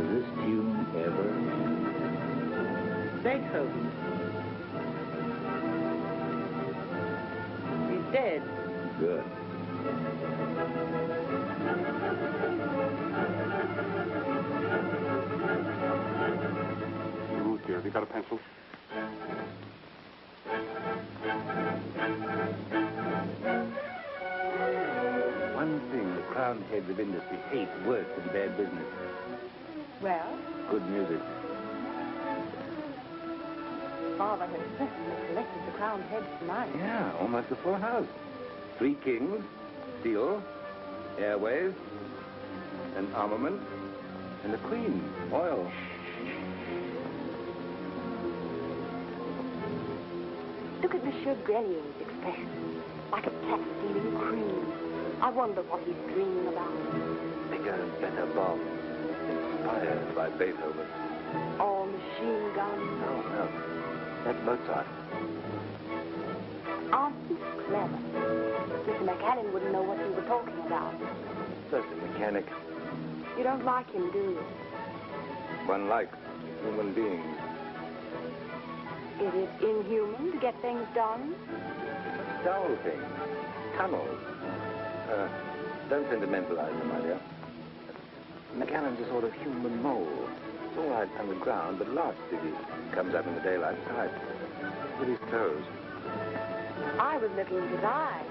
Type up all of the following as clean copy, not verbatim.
Does this tune ever end? Beethoven. He's dead. Good. Ruth, dear, have you got a pencil? One thing the crowned heads of industry hate worse than bad business. Well? Good music. Father has certainly collected the crowned heads tonight. Yeah, almost a full house. 3 kings, steel, airways, an armament, and a queen, oil. Look at Monsieur Grelier's expression, like a cat stealing cream. I wonder what he's dreaming about. Bigger and better bomb, inspired by Beethoven. Or machine guns. No. That's Mozart. Aren't you clever? Mr. McAllen wouldn't know what you were talking about. Just a mechanic. You don't like him, do you? One likes human beings. Is it inhuman to get things done? Dull things. Tunnels. Don't sentimentalize them, my dear. McAllen's a sort of human mole. It's all right underground, but lost if he comes up in the daylight sight. With his toes. I was looking at his eyes.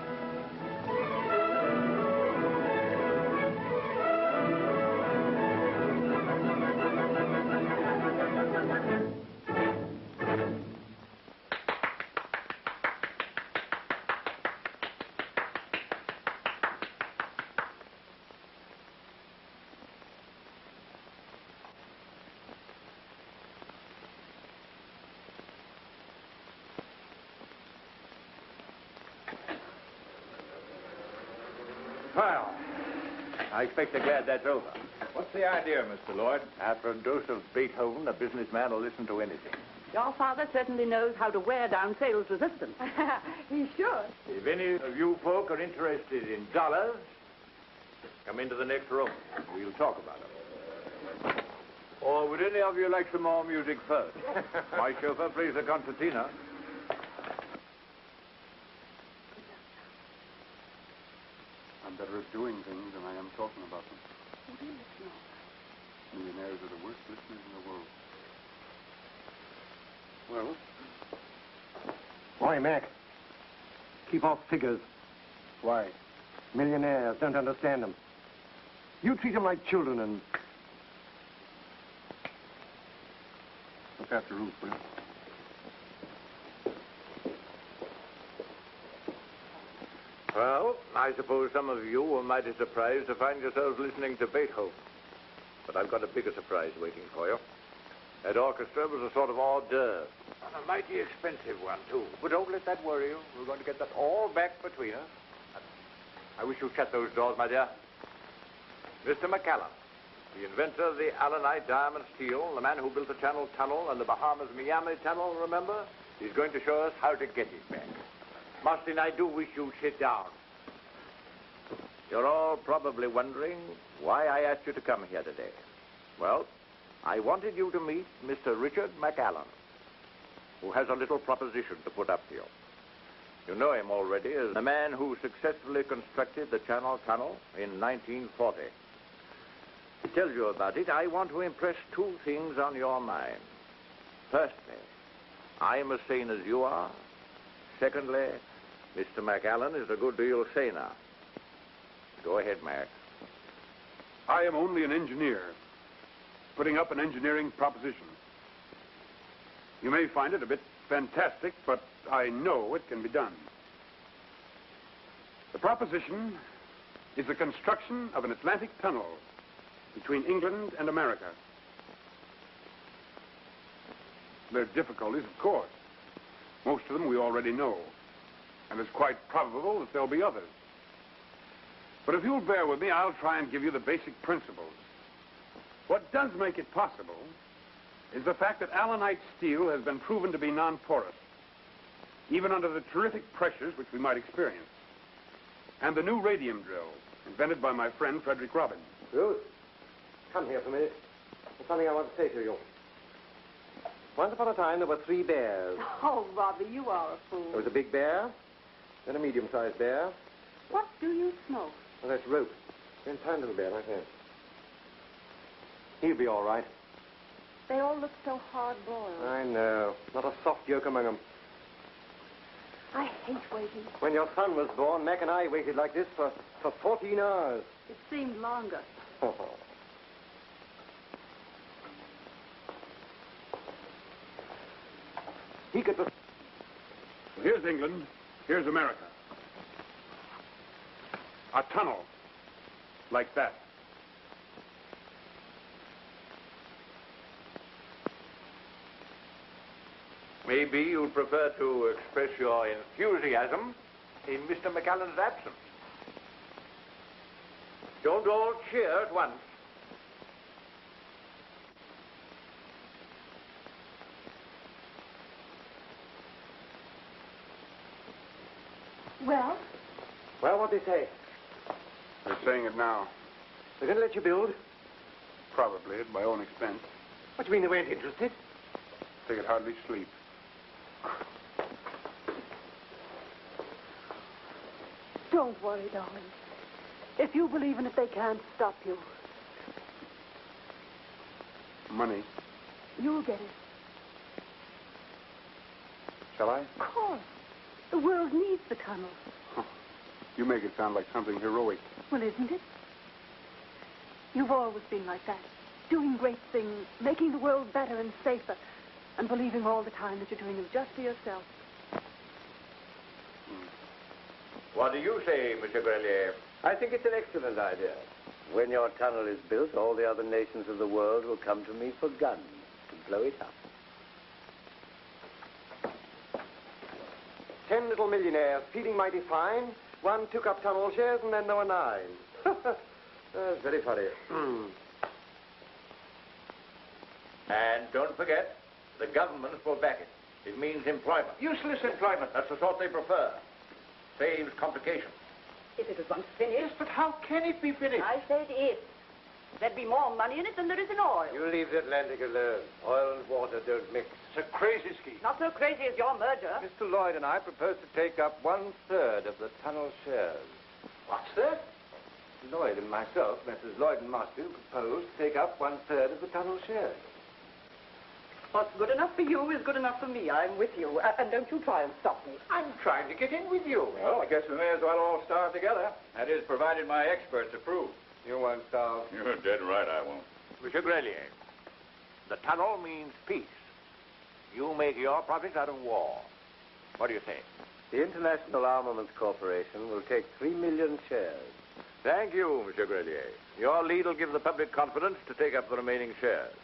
Well, I expect they're glad that's over. What's the idea, Mr. Lloyd? After a dose of Beethoven, a businessman will listen to anything. Your father certainly knows how to wear down sales resistance. He should. If any of you folk are interested in dollars, come into the next room. We'll talk about it. Or would any of you like some more music first? My chauffeur plays the concertina. I'm better at doing things than I am talking about them. Millionaires are the worst listeners in the world. Well? Why, Mac? Keep off figures. Why? Millionaires don't understand them. You treat them like children and... Look after Ruth, will you? Well, I suppose some of you were mighty surprised to find yourselves listening to Beethoven. But I've got a bigger surprise waiting for you. That orchestra was a sort of hors d'oeuvre. And a mighty expensive one, too. But don't let that worry you. We're going to get that all back between us. I wish you'd shut those doors, my dear. Mr. McAllen, the inventor of the Allenite diamond steel, the man who built the Channel Tunnel and the Bahamas-Miami Tunnel, remember? He's going to show us how to get it back. Mustyn, I do wish you'd sit down. You're all probably wondering why I asked you to come here today. Well, I wanted you to meet Mr. Richard McAllen, who has a little proposition to put up to you. You know him already as the man who successfully constructed the Channel Tunnel in 1940. To tell you about it, I want to impress 2 things on your mind. Firstly, I'm as sane as you are. Secondly, Mr. McAllen is a good deal saner. Go ahead, Mac. I am only an engineer, putting up an engineering proposition. You may find it a bit fantastic, but I know it can be done. The proposition is the construction of an Atlantic tunnel between England and America. There are difficulties, of course. Most of them we already know, and it's quite probable that there'll be others. But if you'll bear with me, I'll try and give you the basic principles. What does make it possible is the fact that Allenite steel has been proven to be non-porous, even under the terrific pressures which we might experience. And the new radium drill, invented by my friend Frederick Robbins. Ruth, come here for a minute. There's something I want to say to you. Once upon a time, there were 3 bears. Oh, Robbie, you are a fool. There was a big bear, then a medium-sized bear. What do you smoke? Well, that's rope. Then tiny little bear like that. He'll be all right. They all look so hard-boiled. I know. Not a soft yolk among them. I hate waiting. When your son was born, Mac and I waited like this for 14 hours. It seemed longer. He could... Here's England. Here's America. A tunnel. Like that. Maybe you'd prefer to express your enthusiasm in Mr. McAllen's absence. Don't all cheer at once. Well? Well, what'd they say? They're saying it now. They're going to let you build? Probably at my own expense. What do you mean they weren't interested? They could hardly sleep. Don't worry, darling. If you believe in it, they can't stop you. Money. You'll get it. Shall I? Of course. The world needs the tunnel. You make it sound like something heroic. Well, isn't it? You've always been like that. Doing great things, making the world better and safer, and believing all the time that you're doing them just for yourself. What do you say, Mr. Grelier? I think it's an excellent idea. When your tunnel is built, all the other nations of the world will come to me for guns to blow it up. 10 little millionaires, feeling mighty fine. One took up tunnel shares, and then there were 9. That's very funny. And don't forget, the government will back it. It means employment. Useless employment. That's the sort they prefer. Saves complications. If it was once finished... Yes, but how can it be finished? I said if. There'd be more money in it than there is in oil. You leave the Atlantic alone. Oil and water don't mix. It's a crazy scheme. Not so crazy as your merger. Mr. Lloyd and I propose to take up 1/3 of the tunnel shares. What's that? Lloyd and myself, Messrs. Lloyd and Martin, propose to take up 1/3 of the tunnel shares. What's good enough for you is good enough for me. I'm with you. And don't you try and stop me. I'm trying to get in with you. Well, I guess we may as well all start together. That is, provided my experts approve. You won't starve. You're dead right, I won't. Monsieur Grelier, the tunnel means peace. You make your profits out of war. What do you say? The International Armaments Corporation will take 3 million shares. Thank you, Monsieur Grelier. Your lead will give the public confidence to take up the remaining shares.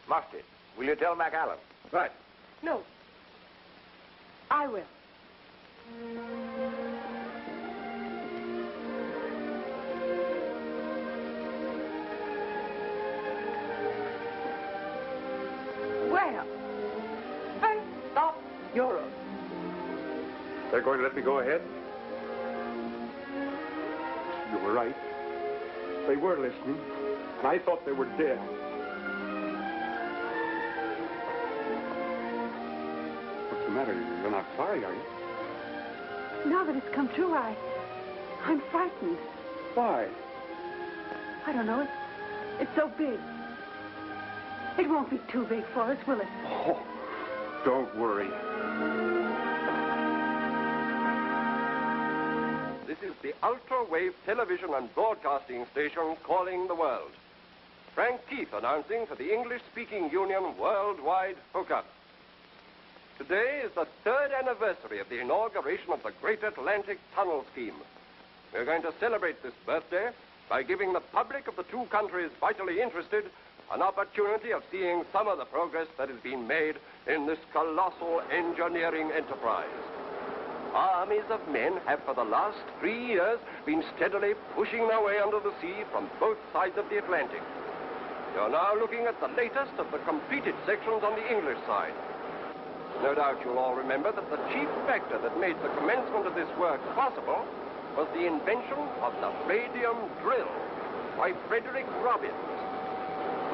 Must it? Will you tell McAllen? Right. No. I will. Where? I thought Europe. They're going to let me go ahead? You were right. They were listening, and I thought they were dead. What's the matter? You're not sorry, are you? Now that it's come true, I'm frightened. Why? I don't know. It's so big. It won't be too big for us, will it? Oh, don't worry. This is the ultra-wave television and broadcasting station calling the world. Frank Keith announcing for the English-speaking Union worldwide hookup. Today is the 3rd anniversary of the inauguration of the Great Atlantic Tunnel Scheme. We're going to celebrate this birthday by giving the public of the two countries vitally interested an opportunity of seeing some of the progress that has been made in this colossal engineering enterprise. Armies of men have for the last 3 years been steadily pushing their way under the sea from both sides of the Atlantic. You're now looking at the latest of the completed sections on the English side. No doubt you'll all remember that the chief factor that made the commencement of this work possible was the invention of the radium drill by Frederick Robbins.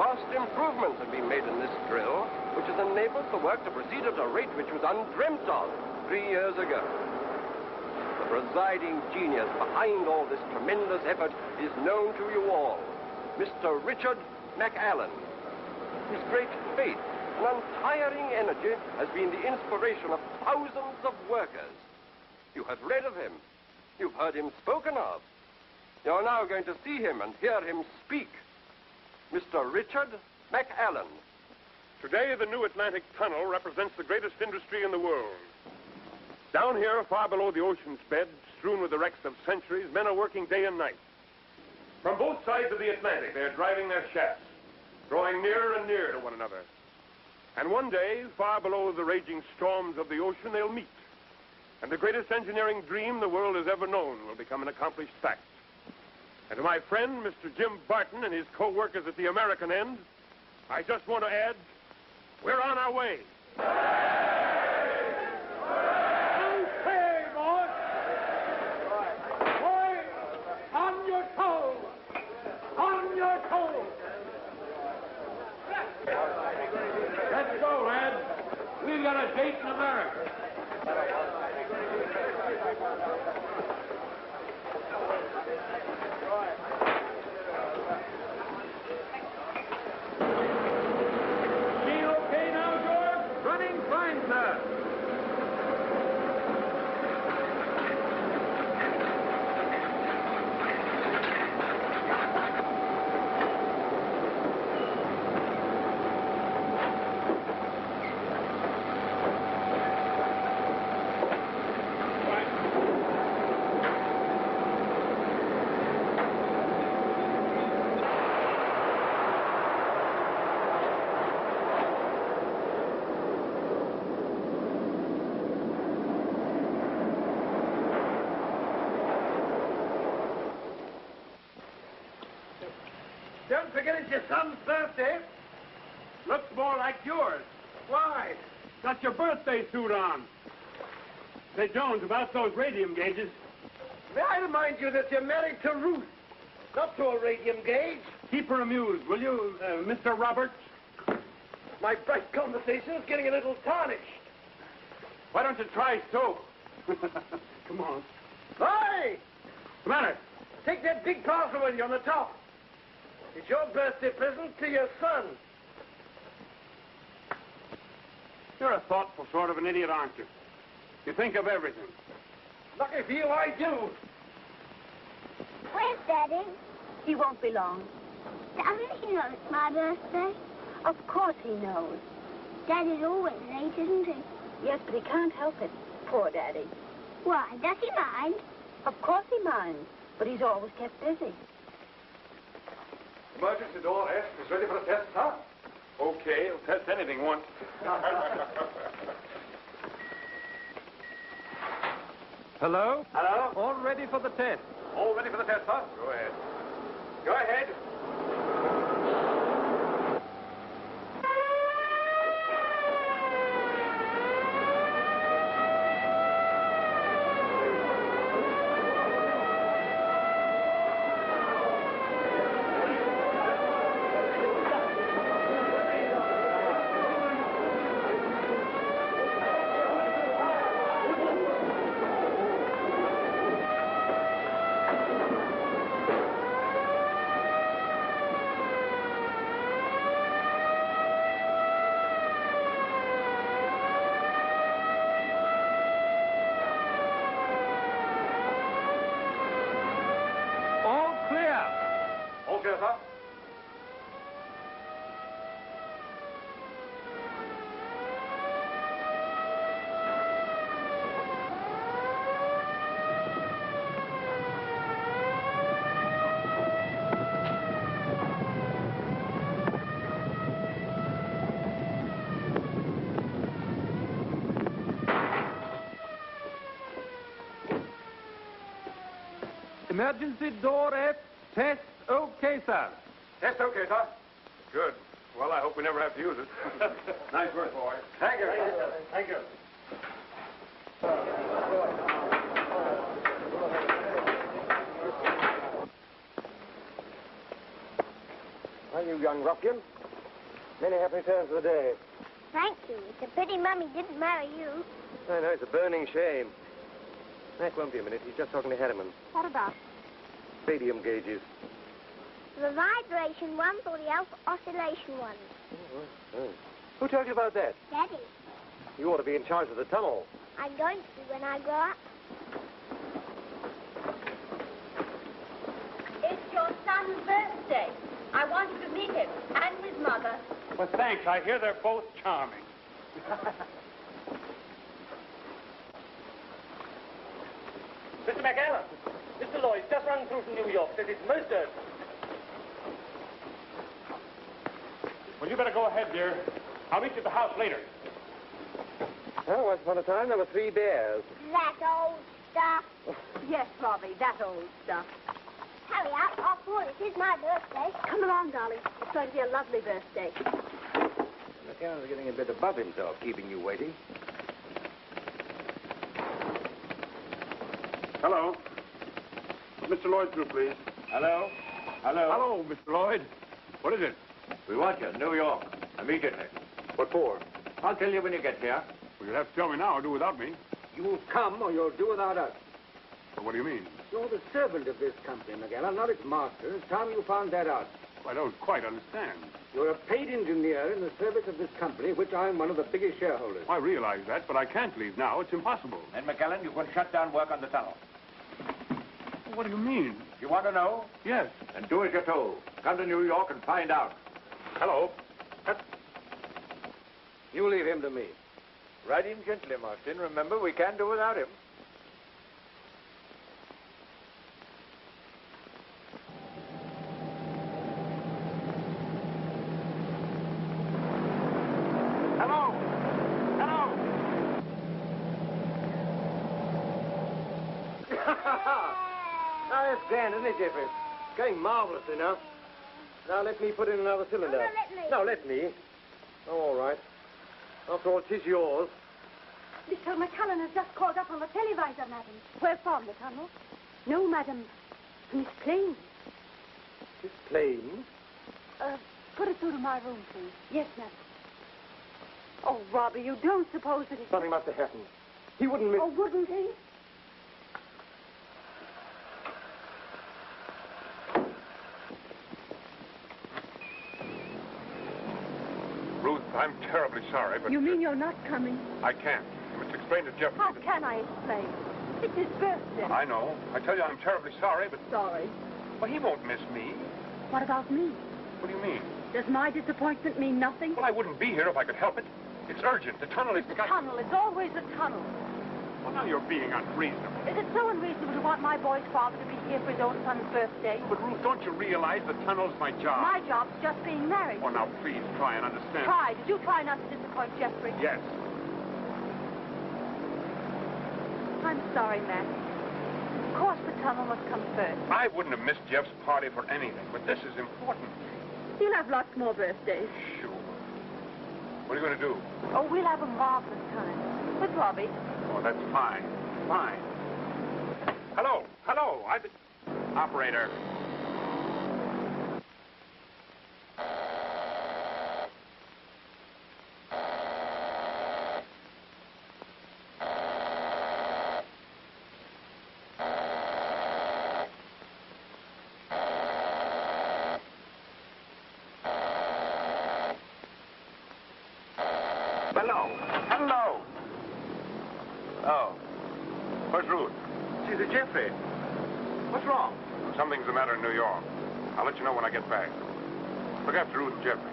Vast improvements have been made in this drill, which has enabled the work to proceed at a rate which was undreamt of 3 years ago. The presiding genius behind all this tremendous effort is known to you all, Mr. Richard McAllen. His great faith and untiring energy has been the inspiration of thousands of workers. You have read of him. You've heard him spoken of. You're now going to see him and hear him speak. Mr. Richard McAllen. Today, the new Atlantic Tunnel represents the greatest industry in the world. Down here, far below the ocean's bed, strewn with the wrecks of centuries, men are working day and night. From both sides of the Atlantic, they're driving their shafts, drawing nearer and nearer to one another. And one day, far below the raging storms of the ocean, they'll meet. And the greatest engineering dream the world has ever known will become an accomplished fact. And to my friend, Mr. Jim Barton, and his co-workers at the American end, I just want to add, we're on our way. Okay, boys. Boys, on your toes. On your toes. Let's go, lads. We've got a date in America. Machine okay now, George? Running fine, sir. Don't forget it's your son's birthday. Looks more like yours. Why? Got your birthday suit on. Say, Jones, about those radium gauges. May I remind you that you're married to Ruth, not to a radium gauge. Keep her amused, will you, Mr. Roberts? My bright conversation is getting a little tarnished. Why don't you try soap? Come on. Hey! What's the matter? Take that big parcel with you on the top. It's your birthday present to your son. You're a thoughtful sort of an idiot, aren't you? You think of everything. Lucky for you, I do. Where's Daddy? He won't be long. Doesn't he know it's my birthday? Of course he knows. Daddy's always late, isn't he? Yes, but he can't help it. Poor Daddy. Why, does he mind? Of course he minds, but he's always kept busy. Emergency door S is ready for a test, huh? Okay, it'll test anything once. Hello? Hello? All ready for the test. All ready for the test, huh? Go ahead. Go ahead. Okay, sir. Emergency door F. Test okay, sir. Test okay, sir. Good. Well, I hope we never have to use it. Nice work, boy. Thank you. Thank you. Well, you young ruffian. Many happy returns of the day. Thank you. It's a pity Mummy didn't marry you. I know, it's a burning shame. Mac won't be a minute. He's just talking to Harriman. What about? Radium gauges. The vibration ones or the oscillation ones? Oh. Who told you about that? Daddy, You ought to be in charge of the tunnel. I'm going to be when I grow up. It's your son's birthday. I want you to meet him and his mother. Well, thanks. I hear they're both charming. Mr. McAllen, Mr. Lloyd just run through from New York. Says it's most urgent. Well, you better go ahead, dear. I'll meet you at the house later. Well, once upon a time, there were 3 bears. That old stuff. Yes, Robbie, that old stuff. Hurry up. After all, it is my birthday. Come along, darling. It's going to be a lovely birthday. McAllen's getting a bit above himself, keeping you waiting. Hello. Mr. Lloyd through, please. Hello? Hello? Hello, Mr. Lloyd. What is it? We want you, New York. Immediately. What for? I'll tell you when you get here. Well, you'll have to tell me now or do without me. You'll come or you'll do without us. Well, what do you mean? You're the servant of this company, McAllen, not its master. It's time you found that out. I don't quite understand. You're a paid engineer in the service of this company, which I'm one of the biggest shareholders. I realize that, but I can't leave now. It's impossible. And McAllen, you can shut down work on the tunnel. What do you mean? You want to know? Yes. Then do as you're told. Come to New York and find out. Hello. You leave him to me. Ride him gently, Marston. Remember, we can't do without him. Hello. Hello. Now, that's grand, isn't it, Jeffrey? It's going marvelously now. Now, let me put in another cylinder. No, let me. No, let me. Oh, all right. After all, 'tis yours. Mr. McCullen has just called up on the televisor, madam. Where from, the tunnel? No, madam. Miss Plain. Miss Plain? Put it through to my room, please. Yes, madam. Oh, Robbie, you don't suppose that it's... Something must have happened. He wouldn't miss... Oh, wouldn't he? Ruth, I'm terribly sorry, but... You mean you're not coming? I can't. I must explain to Jeffrey. How can I explain? It's his birthday. I know. I tell you, I'm terribly sorry, but... Sorry. Well, he won't miss me. What about me? What do you mean? Does my disappointment mean nothing? Well, I wouldn't be here if I could help it. It's urgent. The tunnel is... The tunnel is always a tunnel. Well, now you're being unreasonable. Is it so unreasonable to want my boy's father to be here for his own son's birthday? But, Ruth, don't you realize the tunnel's my job? My job's just being married. Oh, now, please, try and understand. Try. Did you try not to disappoint Jeffrey? Yes. I'm sorry, Matt. Of course the tunnel must come first. I wouldn't have missed Jeff's party for anything, but this is important. He'll have lots more birthdays. Sure. What are you going to do? Oh, we'll have a marvelous time. With Robbie. Oh, that's fine. Fine. Hello. Hello. Operator. Hello. Hello. Oh. Where's Ruth? She's a Jeffrey. What's wrong? Something's the matter in New York. I'll let you know when I get back. Look after Ruth and Jeffrey.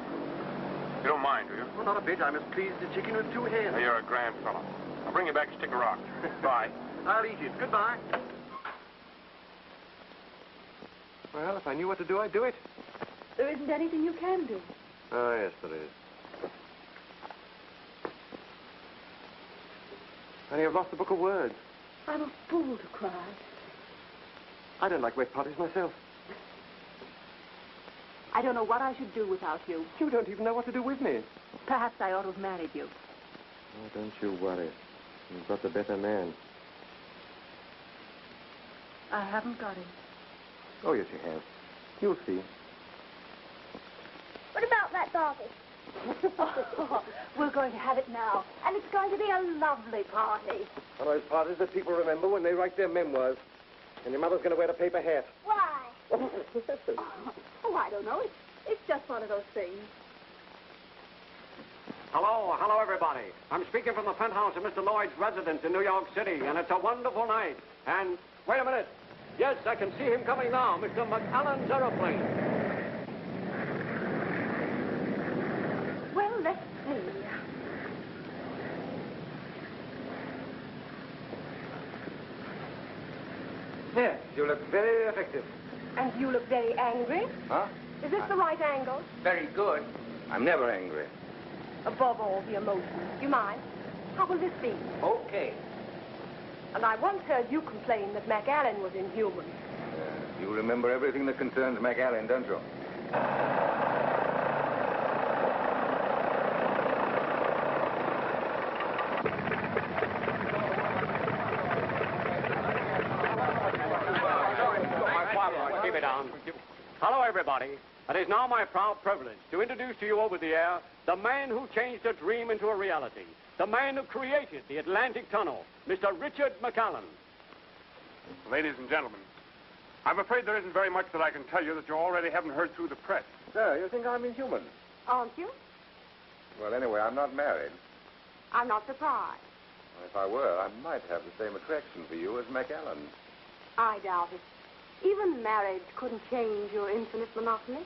You don't mind, do you? Well, not a bit. I'm as pleased as a chicken with 2 heads. Hey, you're a grand fellow. I'll bring you back a stick of rock. Bye. I'll eat it. Goodbye. Well, if I knew what to do, I'd do it. There isn't anything you can do. Oh, yes, there is. Only I've lost the book of words. I'm a fool to cry. I don't like wet potties myself. I don't know what I should do without you. You don't even know what to do with me. Perhaps I ought to have married you. Oh, don't you worry. You've got the better man. I haven't got him. Oh, yes, you have. You'll see. What about that party? Oh, we're going to have it now, and it's going to be a lovely party. One of those parties that people remember when they write their memoirs. And your mother's going to wear a paper hat. Why? Oh, I don't know. It's just one of those things. Hello, everybody. I'm speaking from the penthouse of Mr. Lloyd's residence in New York City, and it's a wonderful night. And, wait a minute. Yes, I can see him coming now, Mr. McAllen's aeroplane. Well, let's see. Yes, you look very effective. And you look very angry. Huh? Is this the right angle? Very good. I'm never angry. Above all, the emotion. Do you mind? How will this be? Okay. And I once heard you complain that McAllen was inhuman. You remember everything that concerns McAllen, don't you? Keep it down. Hello, everybody. It is now my proud privilege to introduce to you over the air the man who changed a dream into a reality, the man who created the Atlantic Tunnel, Mr. Richard McAllen. Ladies and gentlemen, I'm afraid there isn't very much that I can tell you that you already haven't heard through the press. Sir, you think I'm inhuman? Aren't you? Well, anyway, I'm not married. I'm not surprised. If I were, I might have the same attraction for you as McAllen. I doubt it. Even marriage couldn't change your infinite monotony.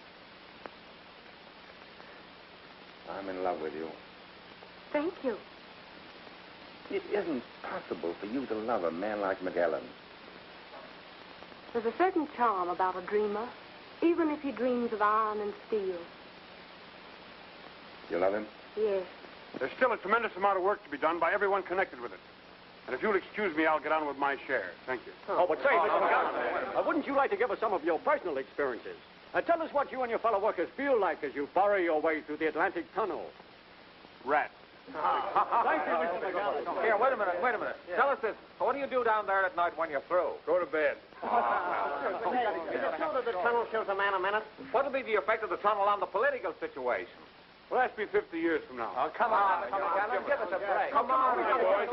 I'm in love with you. Thank you. It isn't possible for you to love a man like McAllen. There's a certain charm about a dreamer, even if he dreams of iron and steel. You love him? Yes. There's still a tremendous amount of work to be done by everyone connected with it. And if you'll excuse me, I'll get on with my share. Thank you. Oh, but say, Mr. McAllen, wouldn't you like to give us some of your personal experiences? Tell us what you and your fellow workers feel like as you burrow your way through the Atlantic Tunnel. Rats. Thank you, Mr. McAllen. Here, wait a minute. Yeah. Tell us this. What do you do down there at night when you're through? Go to bed. Is it true that the tunnel kills a man a minute? What will be the effect of the tunnel on the political situation? Well, that's be 50 years from now. Oh, come on. Give us a break. Come on. Boys,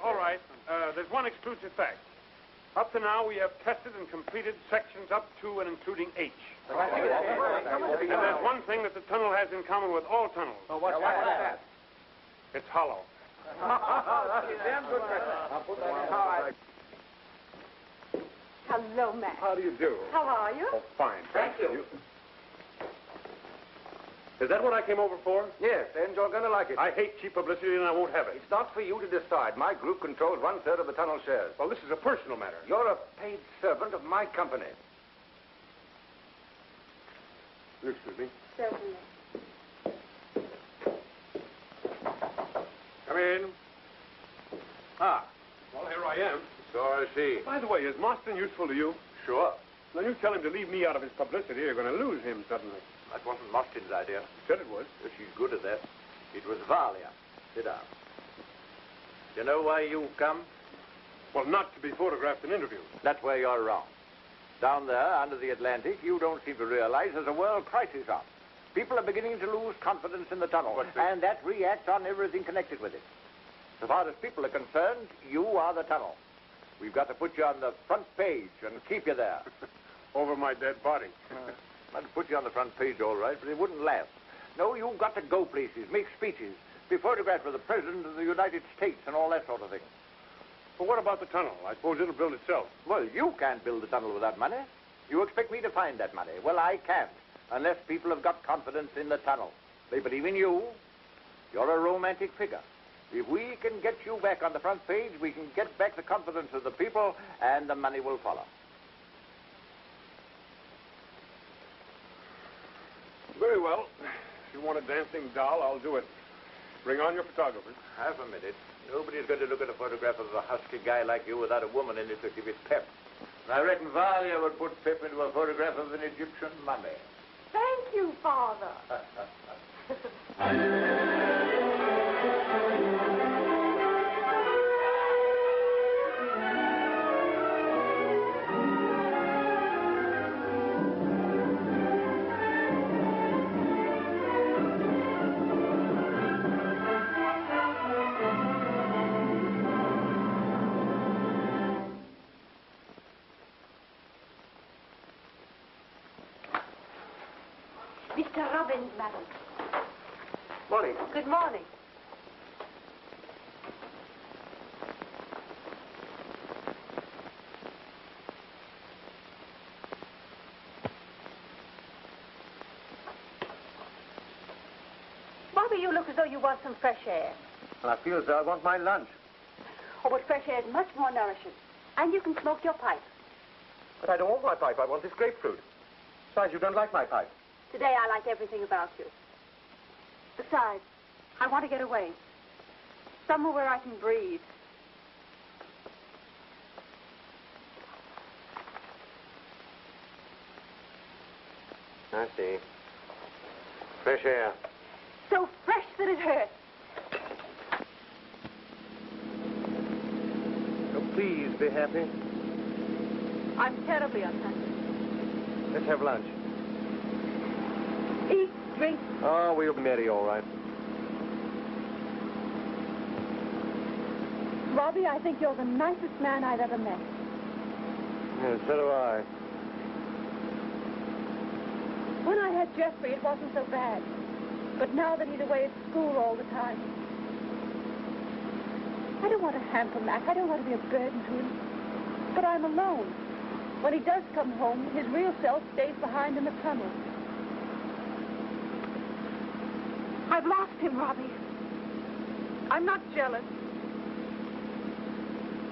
all right. There's one exclusive fact. Up to now, we have tested and completed sections up to and including H. And there's one thing that the tunnel has in common with all tunnels. Oh, what's that? It's hollow. Damn good question. Hello, Matt. How do you do? How are you? Oh, fine. Thank you. Is that what I came over for? Yes, and you're going to like it. I hate cheap publicity, and I won't have it. It's not for you to decide. My group controls 1/3 of the tunnel shares. Well, this is a personal matter. You're a paid servant of my company. Excuse me. Certainly. Come in. Ah, well, here I am. So I see. By the way, is Marston useful to you? Sure. Then you tell him to leave me out of his publicity. You're going to lose him suddenly. That wasn't Marston's idea. Said it was. She's good at that. It was Valia. Sit down. You know why you come? Well, not to be photographed and interviewed. That's where you're wrong. Down there, under the Atlantic, you don't seem to realize there's a world crisis on. People are beginning to lose confidence in the tunnel, and that reacts on everything connected with it. As far as people are concerned, you are the tunnel. We've got to put you on the front page and keep you there. Over my dead body. I'd put you on the front page, all right, but it wouldn't last. No, you've got to go places, make speeches, be photographed with the President of the United States and all that sort of thing. But what about the tunnel? I suppose it'll build itself. Well, you can't build the tunnel without money. You expect me to find that money. Well, I can't, unless people have got confidence in the tunnel. They believe in you. You're a romantic figure. If we can get you back on the front page, we can get back the confidence of the people, and the money will follow. Very well. If you want a dancing doll, I'll do it. Bring on your photographers. Half a minute. Nobody's going to look at a photograph of a husky guy like you without a woman in it to give it pep. And I reckon Valia would put pep into a photograph of an Egyptian mummy. Thank you, Father. Mr. Robbins, madam. Morning. Good morning. Bobby, you look as though you want some fresh air. Well, I feel as though I want my lunch. Oh, but fresh air is much more nourishing. And you can smoke your pipe. But I don't want my pipe. I want this grapefruit. Besides, you don't like my pipe. Today I like everything about you. Besides, I want to get away. Somewhere where I can breathe. I see. Fresh air. So fresh that it hurts. So please be happy. I'm terribly unhappy. Let's have lunch. Eat, drink. Oh, we'll be merry, all right. Robbie, I think you're the nicest man I've ever met. Yes, so do I. When I had Jeffrey, it wasn't so bad. But now that he's away at school all the time, I don't want to hamper Mac. I don't want to be a burden to him. But I'm alone. When he does come home, his real self stays behind in the tunnel. I've lost him, Robbie. I'm not jealous.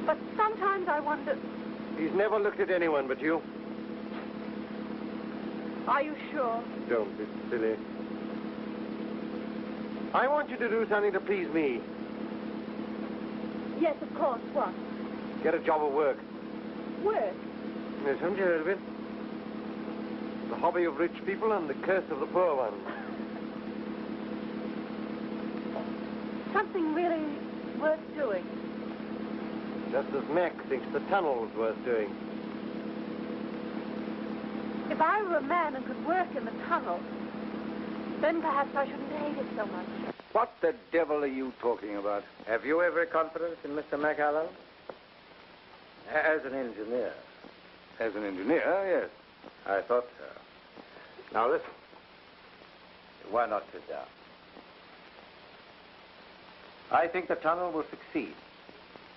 But sometimes I wonder... He's never looked at anyone but you. Are you sure? Don't be silly. I want you to do something to please me. Yes, of course. What? Get a job of work. Work? Yes, haven't you heard of it? The hobby of rich people and the curse of the poor ones. Something really worth doing. Just as Mac thinks the tunnel's worth doing. If I were a man and could work in the tunnel, then perhaps I shouldn't hate it so much. What the devil are you talking about? Have you every confidence in Mr. McAllen? As an engineer. As an engineer, yes. I thought so. Now listen. Why not sit down? I think the tunnel will succeed.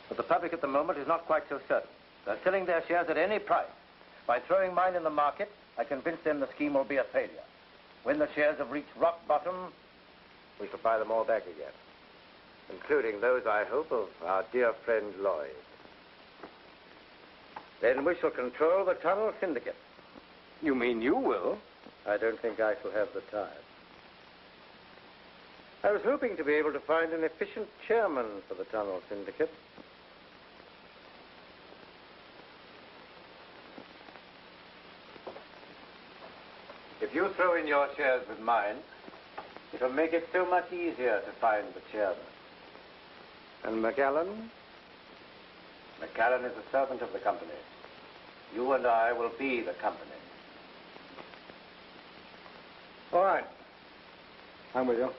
But the public at the moment is not quite so certain. They're selling their shares at any price. By throwing mine in the market, I convince them the scheme will be a failure. When the shares have reached rock bottom, we shall buy them all back again. Including those, I hope, of our dear friend Lloyd. Then we shall control the tunnel syndicate. You mean you will? I don't think I shall have the time. I was hoping to be able to find an efficient chairman for the tunnel syndicate. If you throw in your shares with mine, it'll make it so much easier to find the chairman. And McAllen? McAllen is a servant of the company. You and I will be the company. All right. I'm with you.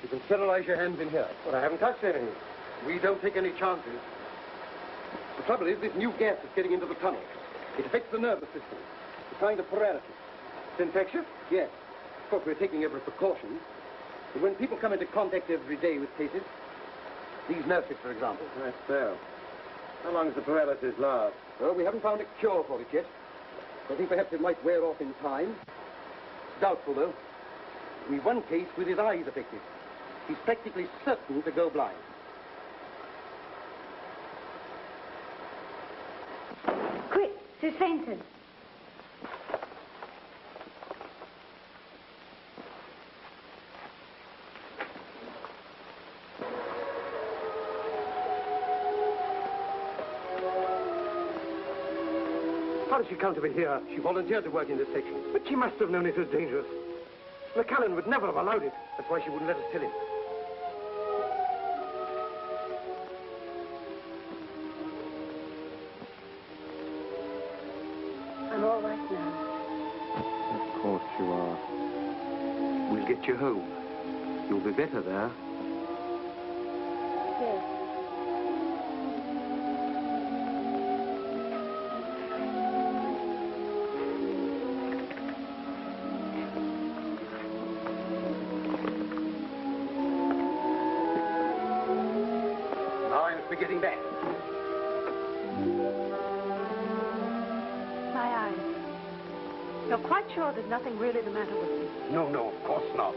You can sterilize your hands in here. But I haven't touched anything. We don't take any chances. The trouble is, this new gas is getting into the tunnel. It affects the nervous system. It's kind of paralysis. It's infectious? Yes. Of course, we're taking every precaution. But when people come into contact every day with cases, these nurses, for example. That's so. How long does the paralysis last? Well, we haven't found a cure for it yet. I think perhaps it might wear off in time. Doubtful, though. We've one case with his eyes affected. He's practically certain to go blind. Quick, she's fainted. How did she come to be here? She volunteered to work in this section. But she must have known it was dangerous. McAllen would never have allowed it. That's why she wouldn't let us tell him. I'm all right now. Of course you are. We'll get you home. You'll be better there. My eyes. You're quite sure there's nothing really the matter with me? No, of course not.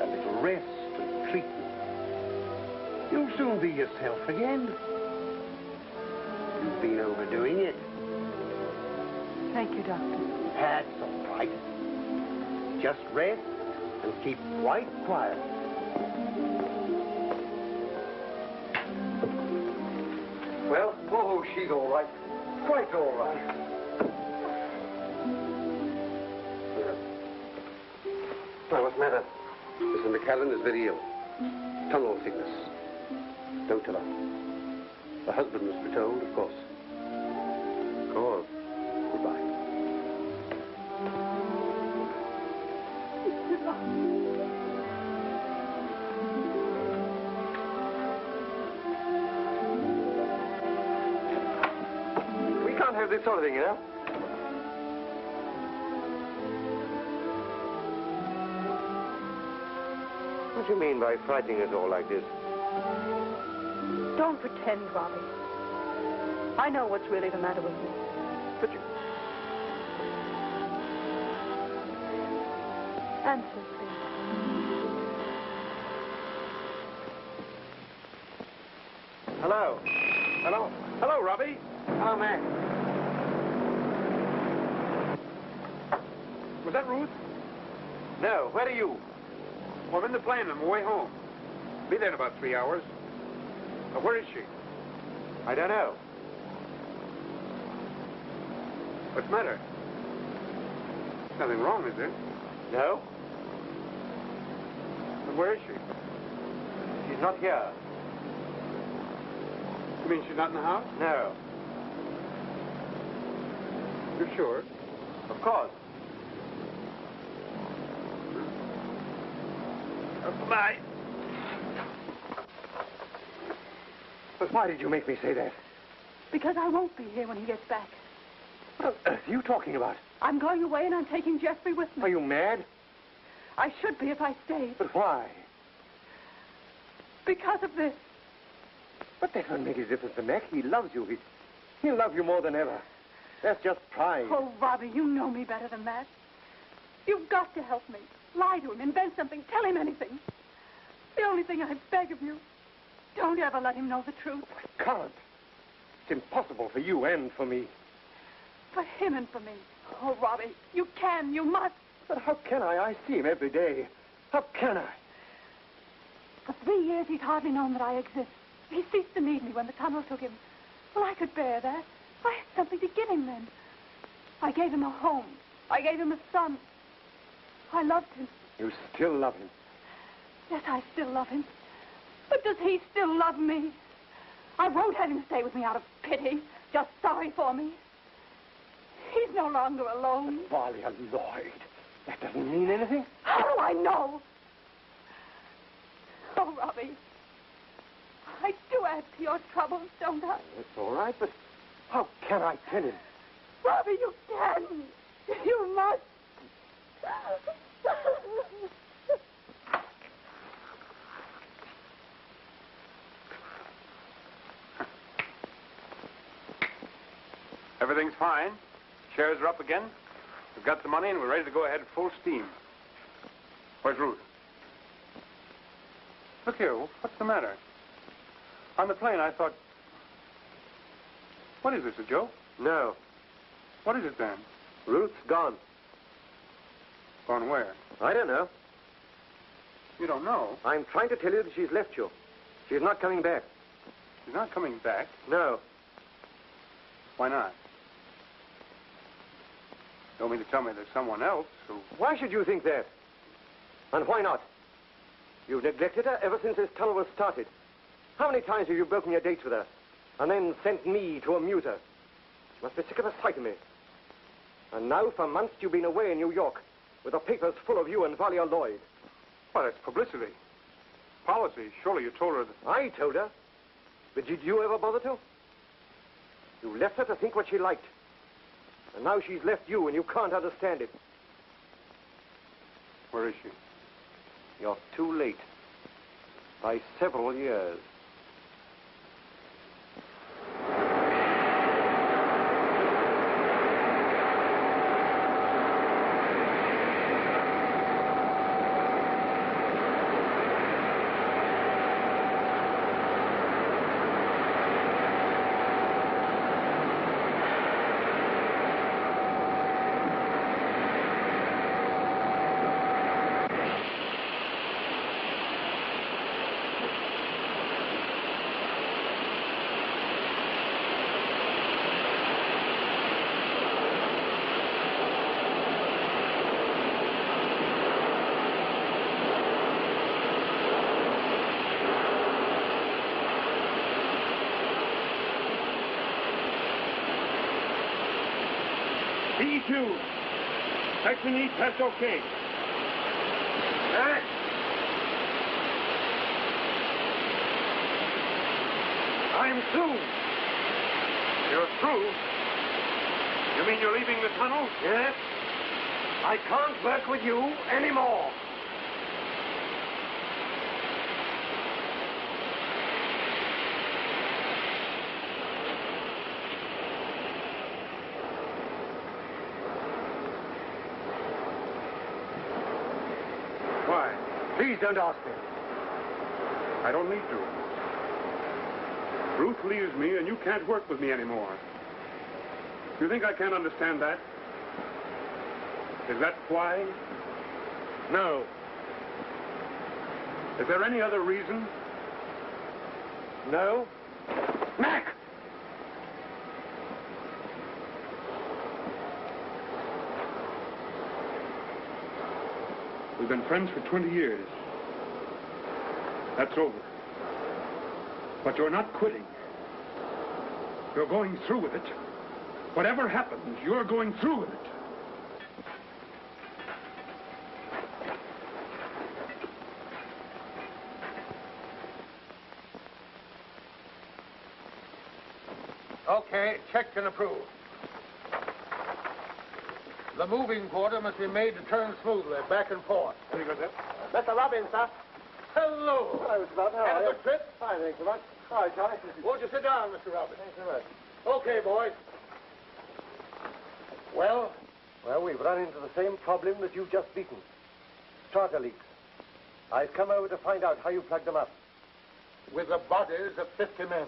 A little rest and treatment. You'll soon be yourself again. You've been overdoing it. Thank you, Doctor. That's all right. Just rest and keep right quiet. Well, oh, she's all right. Quite all right. Well, what's the matter? Mrs. McCallan is very ill. Tunnel sickness. Don't tell her. The husband must be told, of course. Go on. Goodbye. We can't have this sort of thing, you know. What do you mean by frightening us all like this? Don't pretend, Robbie. I know what's really the matter with me. But you... Answer, please. Hello. Hello. Hello, Robbie. Hello, Mac. Was that Ruth? No, where are you? Well, I'm in the plane on my way home. Be there in about 3 hours. Where is she? I don't know. What's the matter? Nothing wrong, is there? No? Then where is she? She's not here. You mean she's not in the house? No. You're sure? Of course. Bye. But why did you make me say that? Because I won't be here when he gets back. What on earth are you talking about? I'm going away and I'm taking Jeffrey with me. Are you mad? I should be if I stayed. But why? Because of this. But that won't make a difference to Mac. He loves you. He'll love you more than ever. That's just pride. Oh, Robbie, you know me better than that. You've got to help me. Lie to him, invent something, tell him anything. The only thing I beg of you, don't ever let him know the truth. I can't. It's impossible for you and for me. For him and for me. Oh, Robbie, you can, you must. But how can I? I see him every day. How can I? For 3 years, he's hardly known that I exist. He ceased to need me when the tunnel took him. Well, I could bear that. I had something to give him then. I gave him a home. I gave him a son. I loved him. You still love him? Yes, I still love him. But does he still love me? I won't have him stay with me out of pity, just sorry for me. He's no longer alone. Valia Lloyd. That doesn't mean anything. How do I know? Oh, Robbie. I do add to your troubles, don't I? It's all right, but how can I tell him? Robbie, you can. You must. Everything's fine. Shares are up again. We've got the money and we're ready to go ahead full steam. Where's Ruth? Look here, what's the matter? On the plane, I thought... What is this, a joke? No. What is it, then? Ruth's gone. Gone where? I don't know. You don't know? I'm trying to tell you that she's left you. She's not coming back. She's not coming back. No. Why not? You don't mean to tell me there's someone else who... Why should you think that? And why not? You've neglected her ever since this tunnel was started. How many times have you broken your dates with her? And then sent me to amuse her? She must be sick of the sight of me. And now for months you've been away in New York, with the papers full of you and Valia Lloyd. Well, it's publicity. Policy. Surely you told her that... I told her. But did you ever bother to? You left her to think what she liked. And now she's left you and you can't understand it. Where is she? You're too late. By several years. B2. Section E, test okay. Mac! I'm through. You're through? You mean you're leaving the tunnel? Yes? I can't work with you anymore. Why? Please don't ask me. I don't need to. Ruth leaves me, and you can't work with me anymore. You think I can't understand that? Is that why? No. Is there any other reason? No? Mac! We've been friends for 20 years. That's over. But you're not quitting. You're going through with it. Whatever happens, you're going through with it. Okay, checked and approved. The moving quarter must be made to turn smoothly, back and forth. Very good, sir. Mr. Robbins, sir. Hello. Hello, Mr. Button. How Had are a you? good trip? Fine, thanks so much. Hi, Charlie. Won't you sit down, Mr. Robbins? Thanks very much. Okay, boys. Well, Well, we've run into the same problem that you've just beaten. Starter leaks. I've come over to find out how you plugged them up. with the bodies of 50 men.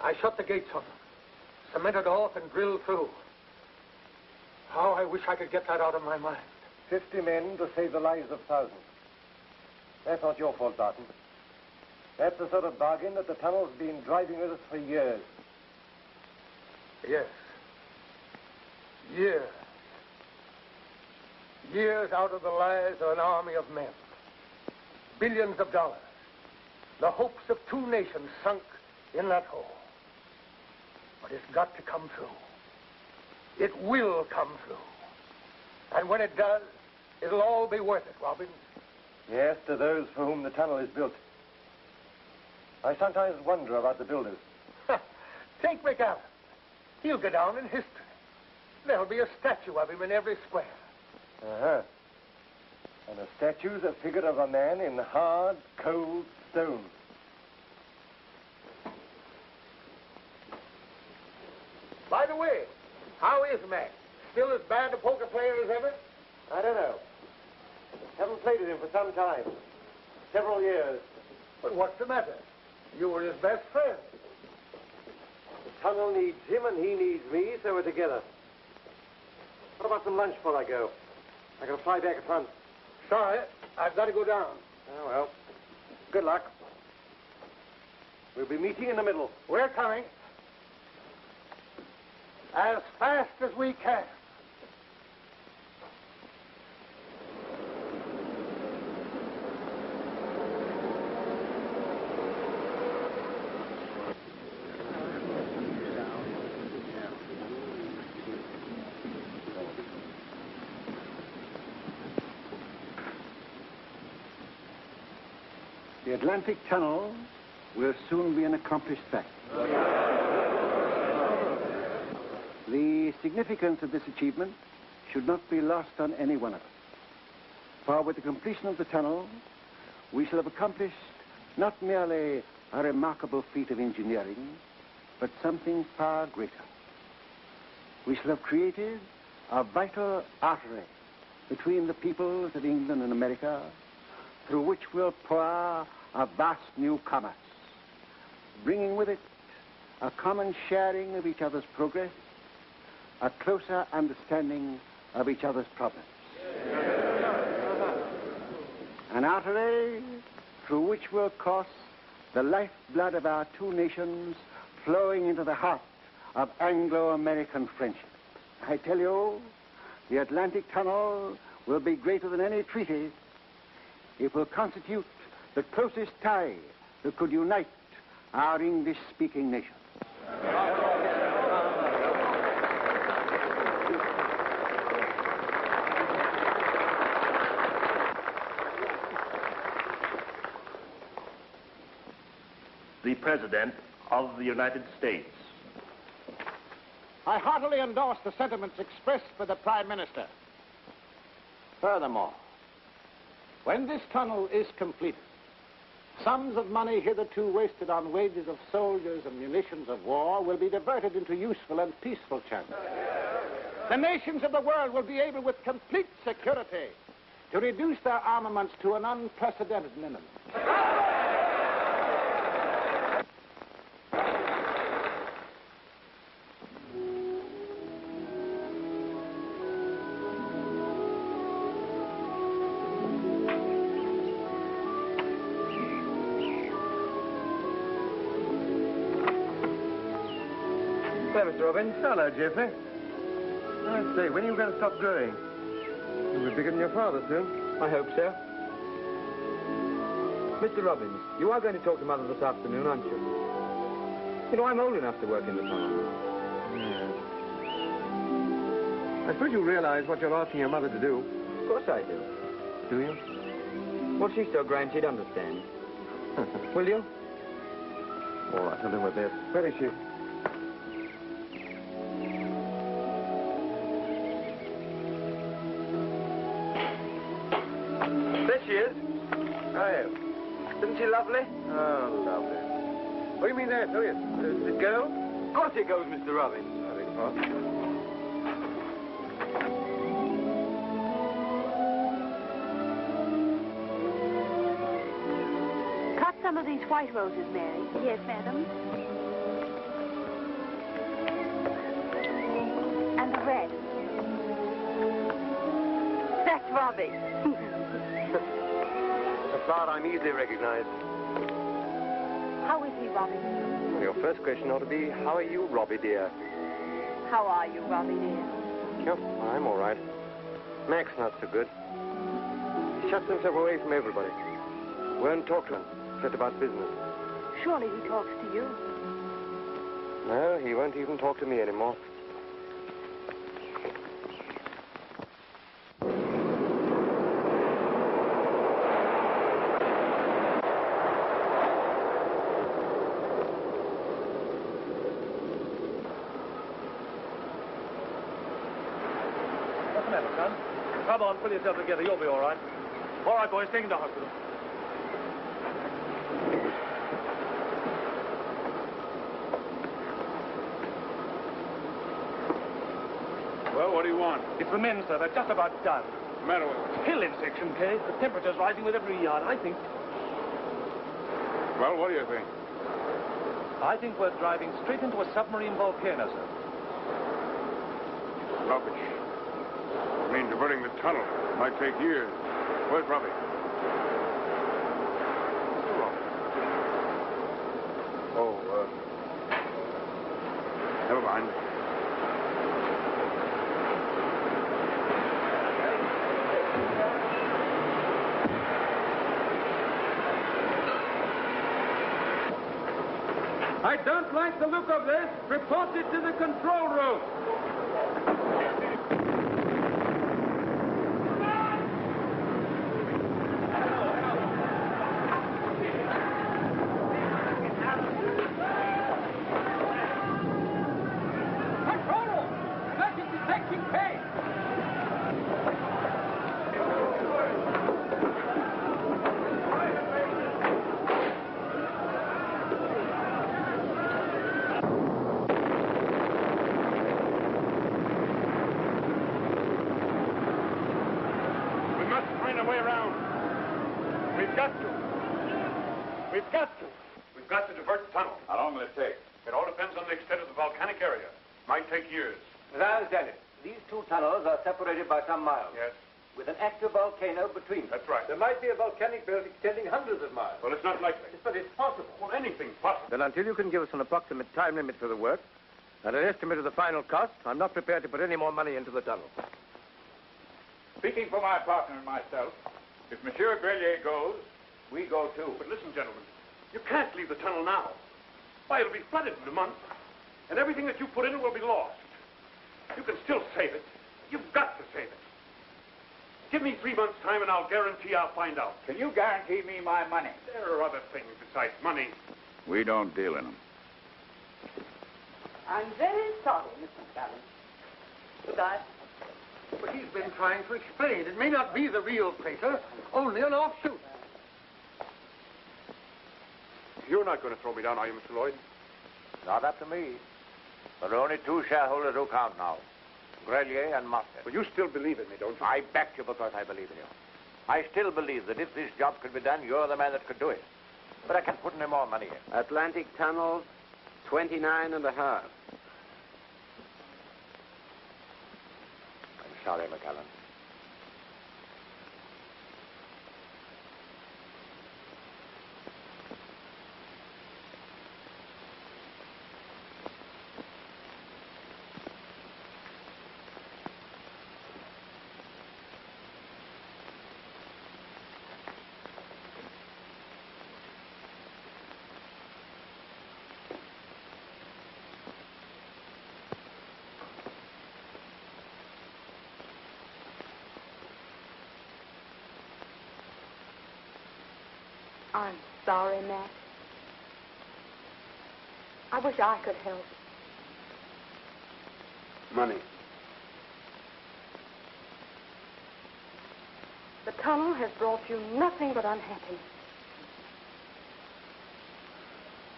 I shut the gates on them, cemented off and drilled through. How I wish I could get that out of my mind. 50 men to save the lives of thousands. That's not your fault, Barton. That's the sort of bargain that the tunnel's been driving with us for years. Yes. Years. Years out of the lives of an army of men. Billions of dollars. The hopes of 2 nations sunk in that hole. But it's got to come through. It will come through. And when it does, it'll all be worth it, Robbins. Yes, to those for whom the tunnel is built. I sometimes wonder about the builders. Take McAllen. He'll go down in history. There'll be a statue of him in every square. Uh-huh. And the statue's a figure of a man in hard, cold stone. By the way, how is Mac? Still as bad a poker player as ever? I don't know. Haven't played with him for some time. Several years. But what's the matter? You were his best friend. The tunnel needs him and he needs me, so we're together. What about some lunch before I go? I gotta fly back at once. Sorry, I've got to go down. Oh, well. Good luck. We'll be meeting in the middle. We're coming. As fast as we can. The Atlantic Tunnel will soon be an accomplished fact. The significance of this achievement should not be lost on any one of us. For with the completion of the tunnel, we shall have accomplished not merely a remarkable feat of engineering, but something far greater. We shall have created a vital artery between the peoples of England and America, through which will pour a vast new commerce, bringing with it a common sharing of each other's progress, a closer understanding of each other's problems. An artery through which will course the lifeblood of our 2 nations flowing into the heart of Anglo-American friendship. I tell you, the Atlantic Tunnel will be greater than any treaty. It will constitute the closest tie that could unite our English-speaking nations. President of the United States. I heartily endorse the sentiments expressed by the Prime Minister. Furthermore, when this tunnel is completed, sums of money hitherto wasted on wages of soldiers and munitions of war will be diverted into useful and peaceful channels. The nations of the world will be able, with complete security, to reduce their armaments to an unprecedented minimum. Well, Mr. Robbins. Hello, Jeffrey. I say, when are you going to stop growing? You'll be bigger than your father soon. I hope so. Mr. Robbins, you are going to talk to Mother this afternoon, aren't you? You know, I'm old enough to work in the tunnel. Yes. I suppose you realize what you're asking your mother to do. Of course I do. Do you? Well, she's so grand she'd understand. Will you? All right, I'll do my best. Where is she? There she is. Oh, isn't she lovely? Oh, lovely. What do you mean there? Oh, yes. Does it go? Of course it goes, Mr. Robbins. I beg your pardon. Cut some of these white roses, Mary. Yes, madam. And the red. That's Robbie. A flower I'm easily recognized. How is he, Robbie? Well, your first question ought to be, how are you, Robbie, dear? How are you, Robbie, dear? Yep, I'm all right. Mac's not so good. He shuts himself away from everybody. Won't talk to him, except about business. Surely he talks to you. No, he won't even talk to me anymore. What's the matter, son? Come on, pull yourself together. You'll be all right. All right, boys, take him to hospital. Well, what do you want? It's the men, sir. They're just about done. What's the matter with them? Hill in Section K. The temperature's rising with every yard, I think. Well, what do you think? I think we're driving straight into a submarine volcano, sir. Rubbish. I mean, diverting the tunnel. Might take years. Where's Robbie? Oh, never mind. I don't like the look of this. Report it to the control room. We've got to divert the tunnel. How long will it take? It all depends on the extent of the volcanic area. Might take years. As I understand it, these two tunnels are separated by some miles. Yes. With an active volcano between them. That's right. There might be a volcanic belt extending hundreds of miles. Well, it's not likely. But it's possible. Well, anything's possible. Then until you can give us an approximate time limit for the work and an estimate of the final cost, I'm not prepared to put any more money into the tunnel. Speaking for my partner and myself, if Monsieur Grelier goes, we go too. But listen, gentlemen, you can't leave the tunnel now. Why, it'll be flooded in a month, and everything that you put in it will be lost. You can still save it. You've got to save it. Give me 3 months' time, and I'll guarantee I'll find out. Can you guarantee me my money? There are other things besides money. We don't deal in them. I'm very sorry, Mr. McAllen. Good night. But he's been trying to explain. It may not be the real crater, only an offshoot. You're not going to throw me down, are you, Mr. Lloyd? Not up to me. There are only two shareholders who count now. Grelier and Mustard. But you still believe in me, don't you? I backed you because I believe in you. I still believe that if this job could be done, you're the man that could do it. But I can't put any more money in. Atlantic tunnel, 29 and a half. I'm sorry, McAllen. I'm sorry, Mac. I wish I could help. Money. The tunnel has brought you nothing but unhappiness.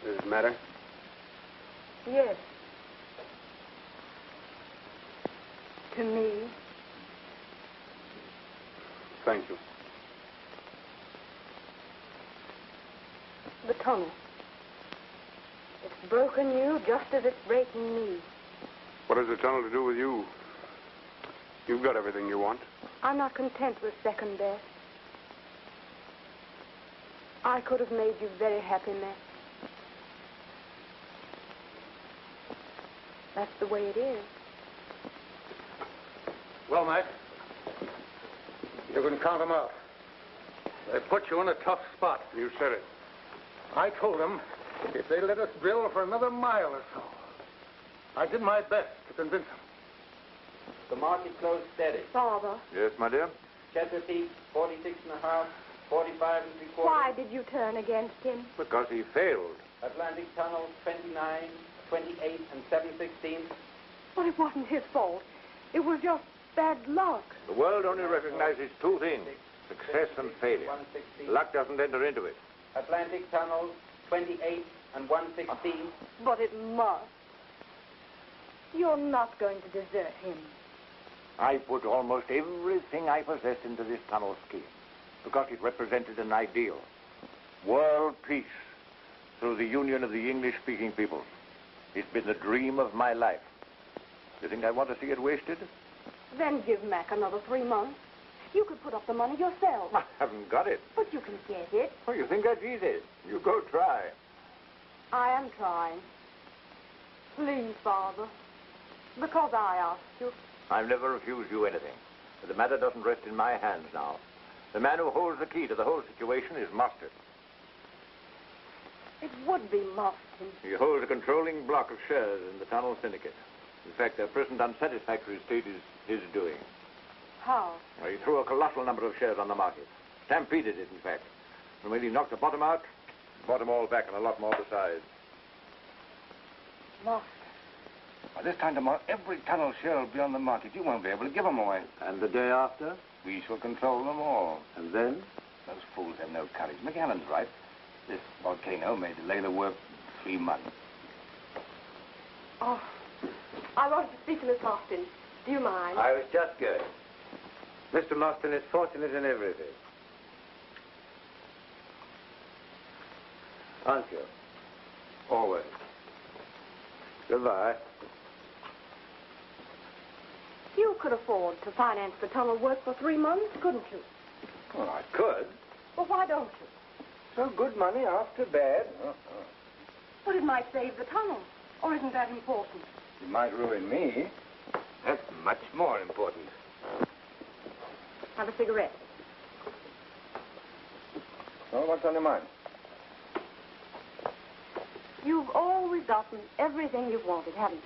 Does it matter? Yes. To me. Thank you. The tunnel. It's broken you just as it's breaking me. What has the tunnel to do with you? You've got everything you want. I'm not content with second best. I could have made you very happy, Matt. That's the way it is. Well, Mac, you can count them out. They put you in a tough spot. You said it. I told them if they let us drill for another mile or so. I did my best to convince them. The market closed steady. Father. Yes, my dear? Chesapeake, 46 and a half, 45 and 3/4. Why did you turn against him? Because he failed. Atlantic Tunnel, 29, 28 and 7/16. Well, it wasn't his fault. It was just bad luck. The world only recognizes two things, success and failure. 116. Luck doesn't enter into it. Atlantic Tunnel, 28 and 116. But it must. You're not going to desert him. I put almost everything I possessed into this tunnel scheme because it represented an ideal. World peace through the union of the English-speaking peoples. It's been the dream of my life. You think I want to see it wasted? Then give Mac another 3 months. You could put up the money yourself. I haven't got it. But you can get it. Oh, you think that's easy? You go try. I am trying. Please, Father. Because I asked you. I've never refused you anything. But the matter doesn't rest in my hands now. The man who holds the key to the whole situation is Mustard. It would be Mustard. He holds a controlling block of shares in the tunnel syndicate. In fact, their present unsatisfactory state is his doing. How? Well, he threw a colossal number of shares on the market. Stampeded it, in fact. And when he knocked the bottom out, bought them all back and a lot more besides. Mustard. By this time tomorrow, every tunnel share will be on the market. You won't be able to give them away. And the day after? We shall control them all. And then? Those fools have no courage. McAllen's right. This volcano may delay the work 3 months. Oh, I wanted to speak to Miss Huston. Do you mind? I was just going. Mr. Mostyn is fortunate in everything. Aren't you? Always. Goodbye. You could afford to finance the tunnel work for 3 months, couldn't you? Well, I could. Well, why don't you? So good money after bad. But it might save the tunnel. Or isn't that important? It might ruin me. That's much more important. Have a cigarette. Well, what's on your mind? You've always gotten everything you've wanted, haven't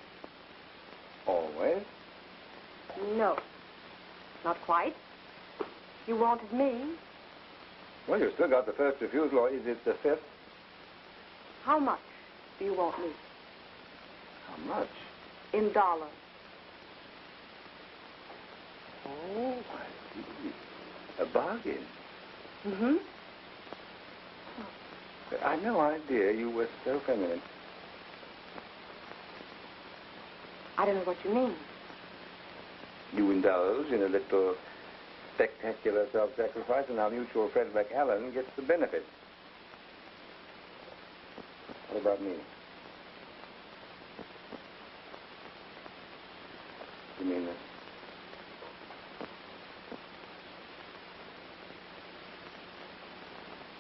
you? Always? No. Not quite. You wanted me. Well, you still got the first refusal, or is it the fifth? How much do you want me? How much? In dollars. Oh, I see. A bargain. Mm-hmm. I had no idea you were so feminine. I don't know what you mean. You indulge in a little spectacular self-sacrifice, and our mutual friend McAllen gets the benefit. What about me? You mean that?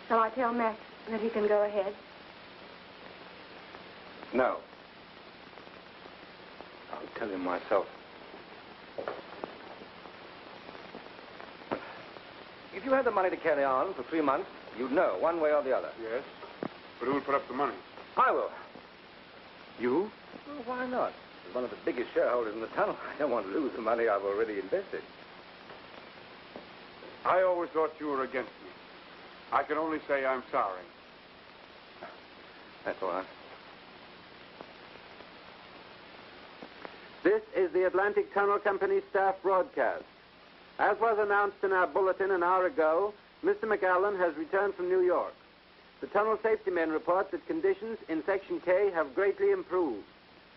Shall I tell Max that he can go ahead? No. I'll tell him myself. If you had the money to carry on for 3 months, you'd know one way or the other. Yes? But who would put up the money? I will. You? Well, why not? As one of the biggest shareholders in the tunnel, I don't want to lose the money I've already invested. I always thought you were against me. I can only say I'm sorry. That's all right. This is the Atlantic Tunnel Company staff broadcast. As was announced in our bulletin an hour ago, Mr. McAllen has returned from New York. The tunnel safety men report that conditions in Section K have greatly improved.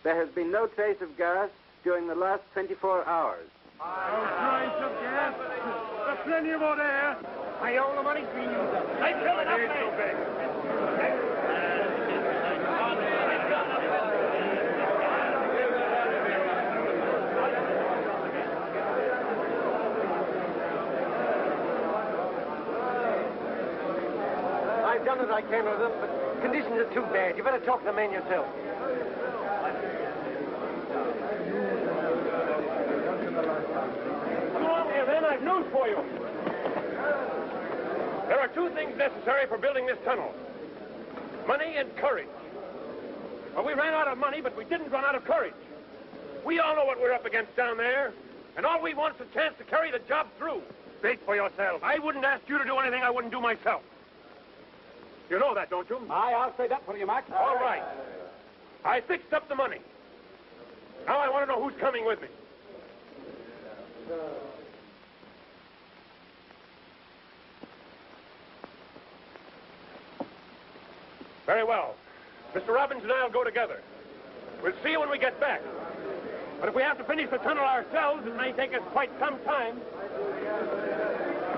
There has been no trace of gas during the last 24 hours. No trace of gas? There's plenty of hot air. I own the money for you. I fill it up, mate. I've done as I can with them, but conditions are too bad. You better talk to the man yourself. Come along here, then. I've news for you. There are 2 things necessary for building this tunnel. Money and courage. Well, we ran out of money, but we didn't run out of courage. We all know what we're up against down there, and all we want is a chance to carry the job through. Speak for yourself. I wouldn't ask you to do anything I wouldn't do myself. You know that, don't you? Aye, I'll say that for you, Mac. All right. I fixed up the money. Now I want to know who's coming with me. Very well. Mr. Robbins and I'll go together. We'll see you when we get back. But if we have to finish the tunnel ourselves, it may take us quite some time.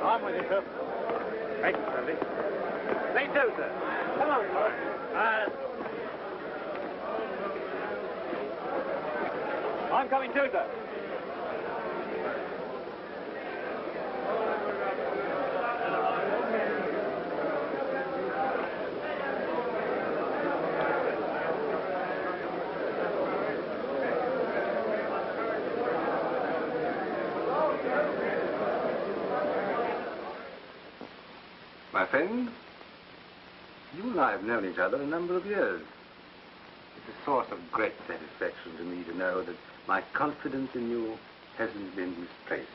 I'm with you, sir. Thank you, Sandy. Me too, sir. Come on, sir. I'm coming too, sir. My friend, you and I have known each other a number of years. It's a source of great satisfaction to me to know that my confidence in you hasn't been misplaced.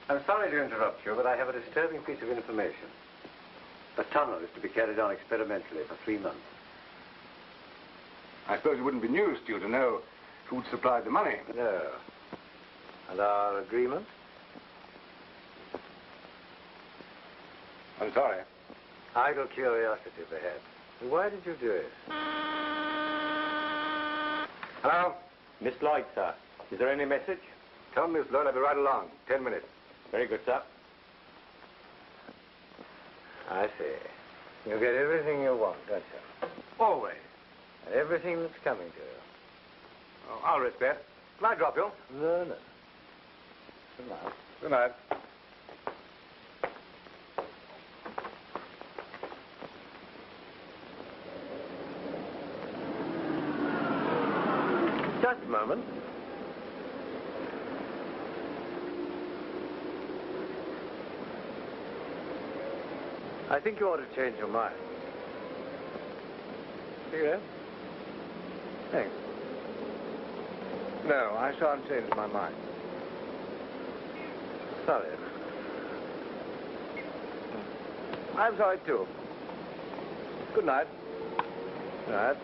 I'm sorry to interrupt you, but I have a disturbing piece of information. The tunnel is to be carried on experimentally for 3 months. I suppose it wouldn't be news to you to know who'd supplied the money. No. And our agreement? I'm sorry. Idle curiosity, perhaps. Why did you do it? Hello? Miss Lloyd, sir. Is there any message? Tell Miss Lloyd I'll be right along. 10 minutes. Very good, sir. I see. You get everything you want, don't you? Always. And everything that's coming to you. Oh, I'll risk that. Can I drop you? No, no. Good night. Good night. Just a moment. I think you ought to change your mind. Cigarette? Thanks. No, I shan't change my mind. Sorry. I'm sorry, too. Good night. Right.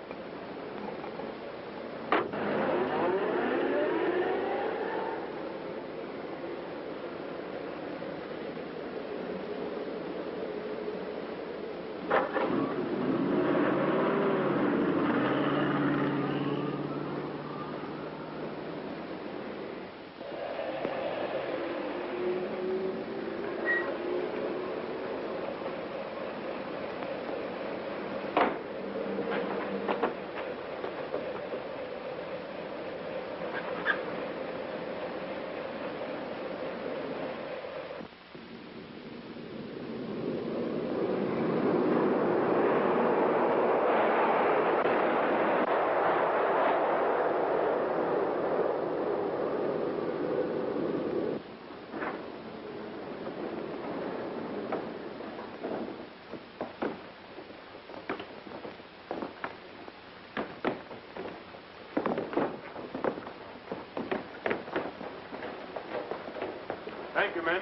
Thank you, men.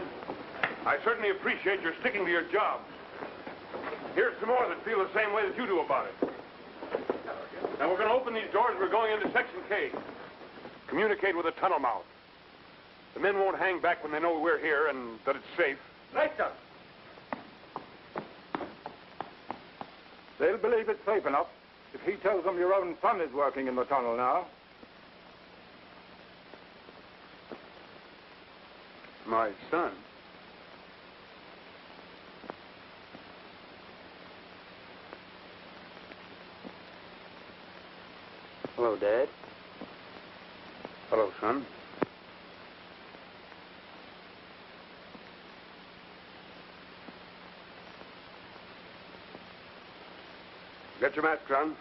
I certainly appreciate your sticking to your jobs. Here's some more that feel the same way that you do about it. Now, we're going to open these doors. We're going into Section K. Communicate with the tunnel mouth. The men won't hang back when they know we're here and that it's safe. Right, sir. They'll believe it's safe enough if he tells them your own son is working in the tunnel now. My son? Hello, Dad. Hello, son. Get your mask, son.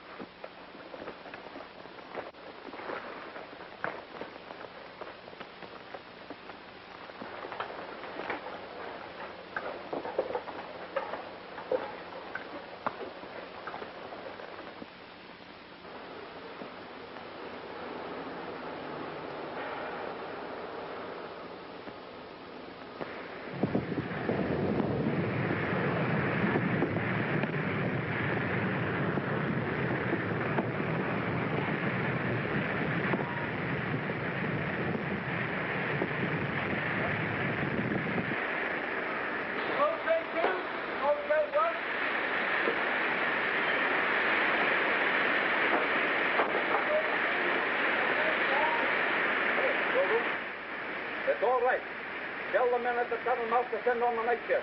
It's all right. Tell the men at the tunnel mouth to send on the night shift.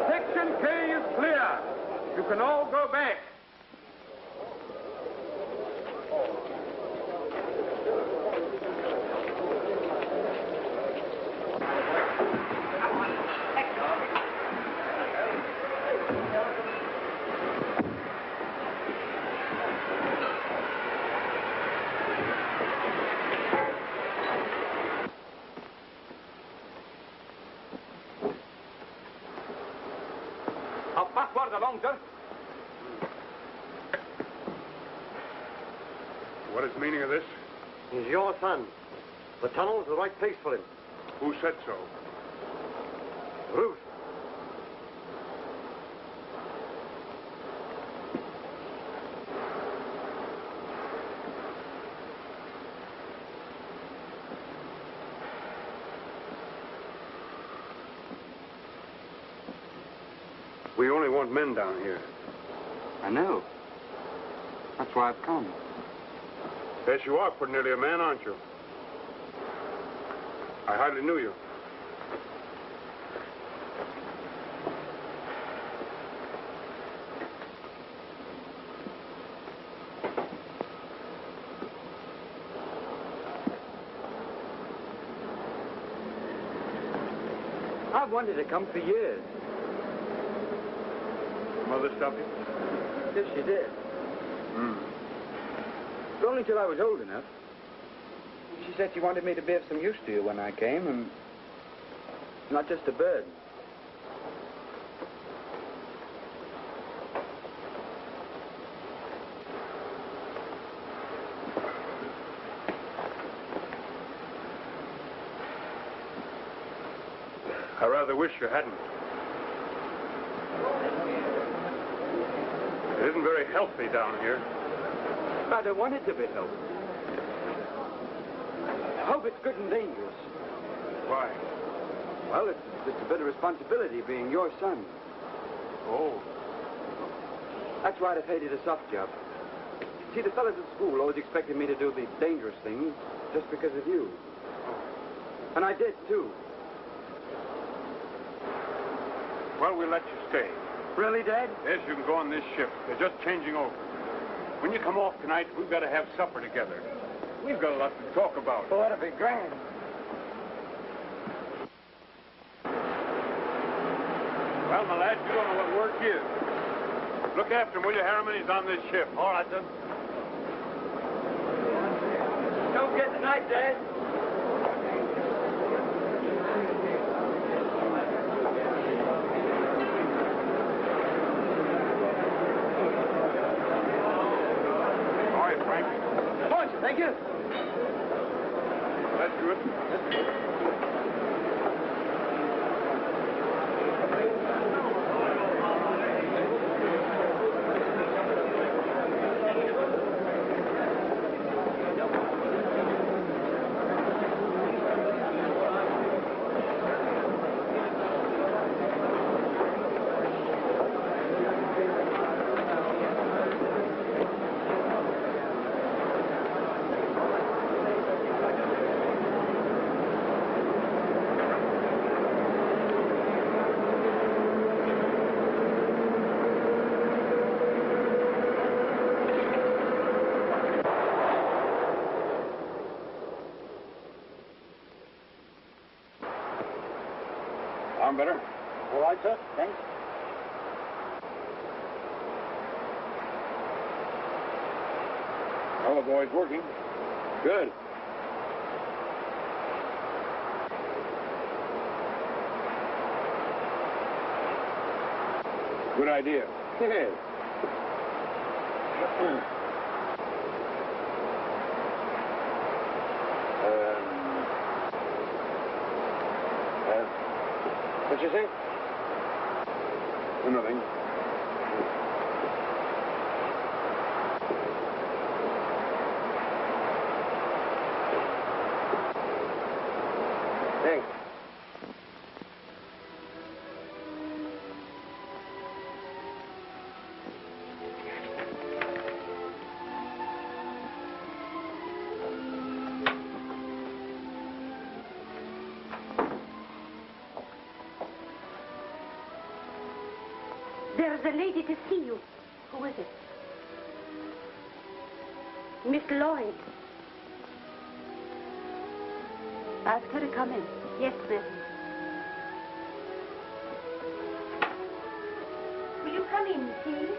Section K is clear. You can all go back. I'll pass word along, sir. What is the meaning of this? He's your son. The tunnel's the right place for him. Who said so? Ruth. We only want men down here. I know. That's why I've come. Yes, you are pretty nearly a man, aren't you? I hardly knew you. I've wanted to come for years. Mother stopped you? Yes, she did. But only till I was old enough. She said she wanted me to be of some use to you when I came, and not just a burden. I rather wish you hadn't. It isn't very healthy down here. I don't want it to be healthy. I hope it's good and dangerous. Why? Well, it's just a bit of responsibility being your son. Oh. That's why I've hated a soft job. See, the fellas at school always expected me to do the dangerous things just because of you. And I did, too. Well, we'll let you stay. Really, Dad? Yes, you can go on this ship. They're just changing over. When you come off tonight, we've got to have supper together. We've got a lot to talk about. Oh, that'll be grand. Well, my lad, you don't know what work is. Look after him, will you, Harriman? He's on this ship. All right, son. Don't forget the knife, Dad. Thank you. That's good. I'm better. All right, sir. Thanks. Well, the boy's working. Good. Good idea. Yes. What'd you say? Nothing. Thanks. There's a lady to see you. Who is it? Miss Lloyd. Ask her to come in. Yes, miss. Will you come in, please?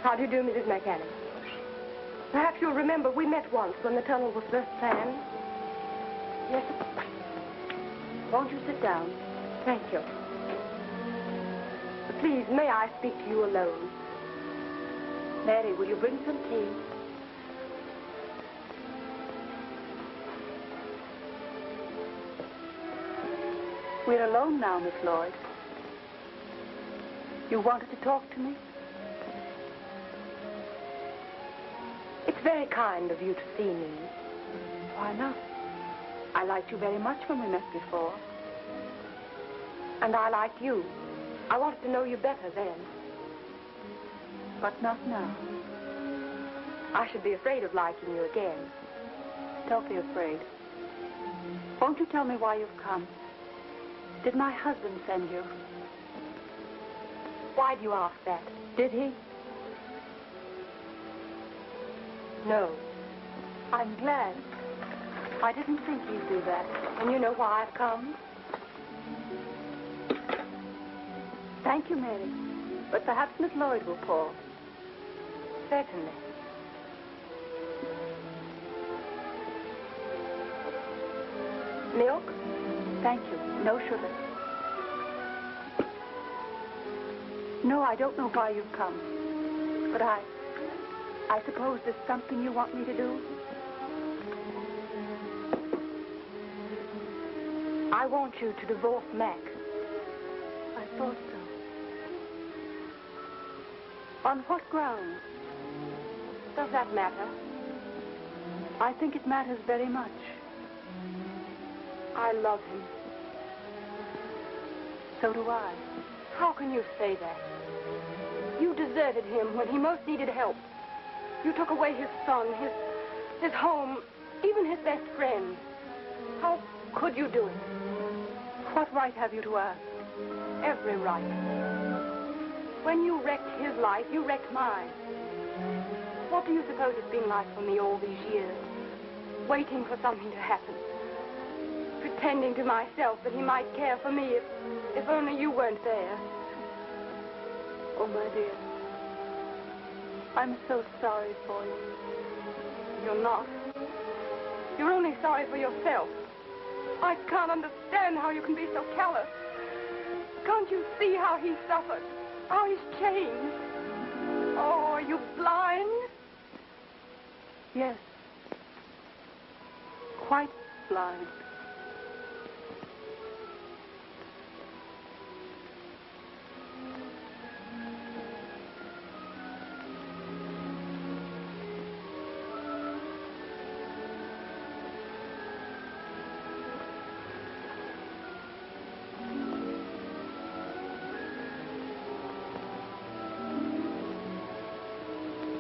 How do you do, Mrs. Mechanic? Perhaps you'll remember we met once when the tunnel was first planned. Yes. Won't you sit down? Thank you. Please, may I speak to you alone? Mary, will you bring some tea? We're alone now, Miss Lloyd. You wanted to talk to me? It's very kind of you to see me. Why not? I liked you very much when we met before. And I like you. I wanted to know you better then. But not now. I should be afraid of liking you again. Don't be afraid. Won't you tell me why you've come? Did my husband send you? Why do you ask that? Did he? No. I'm glad. I didn't think he'd do that. And you know why I've come? Thank you, Mary. But perhaps Miss Lloyd will pour. Certainly. Milk? Thank you. No sugar. No, I don't know why you've come. But I suppose there's something you want me to do? I want you to divorce Mac. I thought so. On what grounds? Does that matter? I think it matters very much. I love him. So do I. How can you say that? You deserted him when he most needed help. You took away his son, his home, even his best friend. How could you do it? What right have you to ask? Every right. When you wrecked his life, you wrecked mine. What do you suppose it's been like for me all these years? Waiting for something to happen. Pretending to myself that he might care for me if only you weren't there. Oh, my dear. I'm so sorry for you. You're not. You're only sorry for yourself. I can't understand how you can be so callous. Can't you see how he suffered? How he's changed? Oh, are you blind? Yes. Quite blind.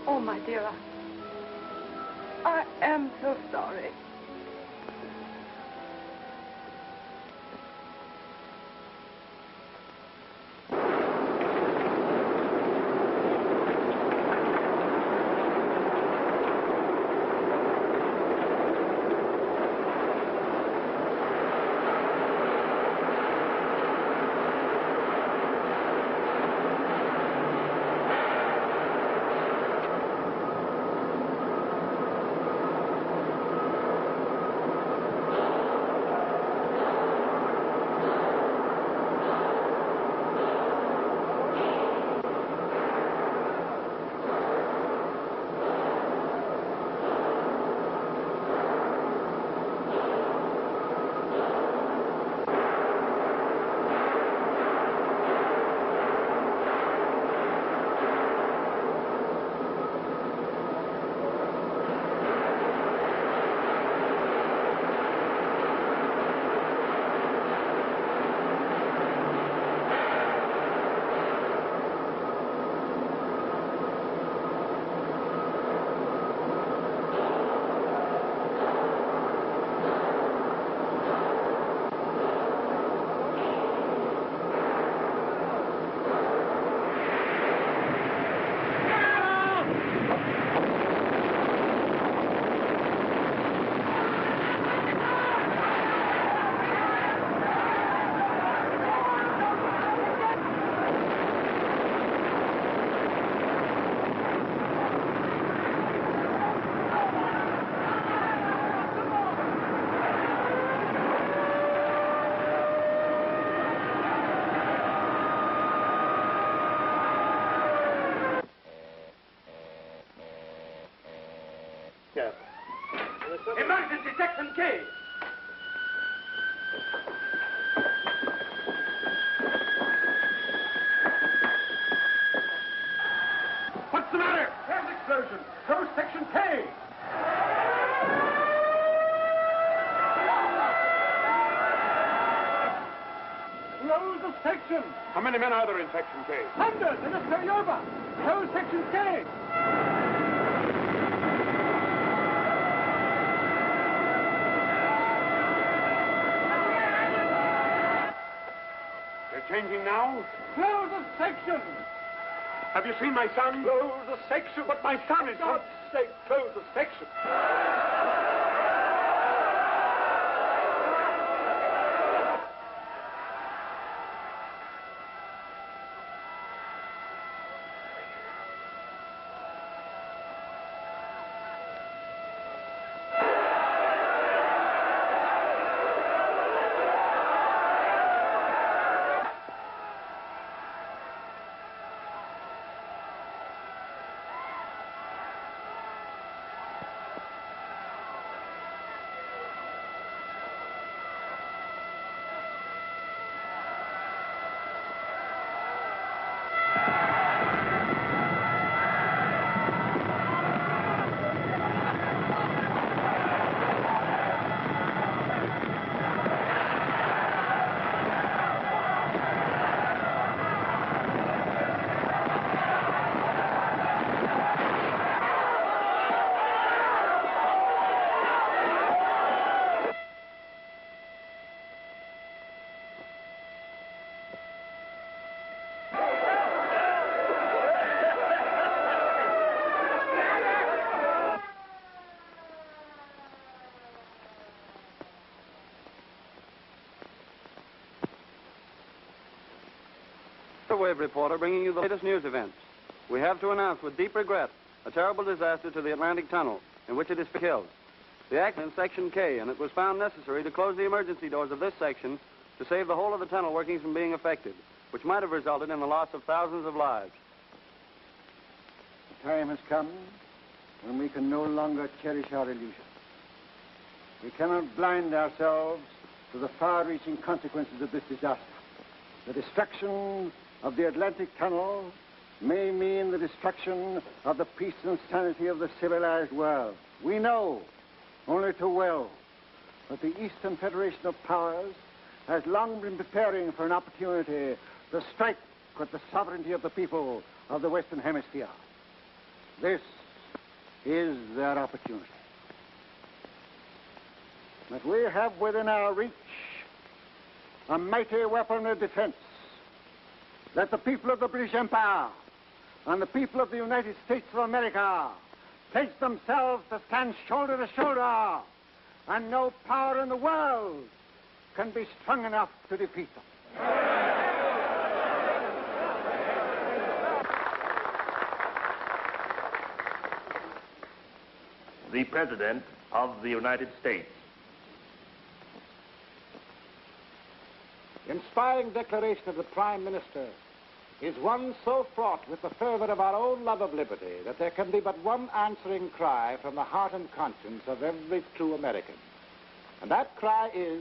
Oh, my dear, I am so sorry. Emergency section K. What's the matter? There's an explosion. Close section K. Close the section. How many men are there in section K? Hundreds. They just carry over. Close section K. Changing now? Close the section! Have you seen my son? Close the section! But my son is... For God's sake, close the section! shortwave reporter bringing you the latest news events. We have to announce with deep regret a terrible disaster to the Atlantic Tunnel in which it is killed. The accident in Section K, and it was found necessary to close the emergency doors of this section to save the whole of the tunnel workings from being affected, which might have resulted in the loss of thousands of lives. The time has come when we can no longer cherish our illusions. We cannot blind ourselves to the far-reaching consequences of this disaster. The destruction of the Atlantic Tunnel may mean the destruction of the peace and sanity of the civilized world. We know, only too well, that the Eastern Federation of Powers has long been preparing for an opportunity to strike with the sovereignty of the people of the Western Hemisphere. This is their opportunity. But we have within our reach a mighty weapon of defense. Let the people of the British Empire and the people of the United States of America pledge themselves to stand shoulder to shoulder, and no power in the world can be strong enough to defeat them. The President of the United States. The inspiring declaration of the Prime Minister is one so fraught with the fervor of our own love of liberty that there can be but one answering cry from the heart and conscience of every true American. And that cry is,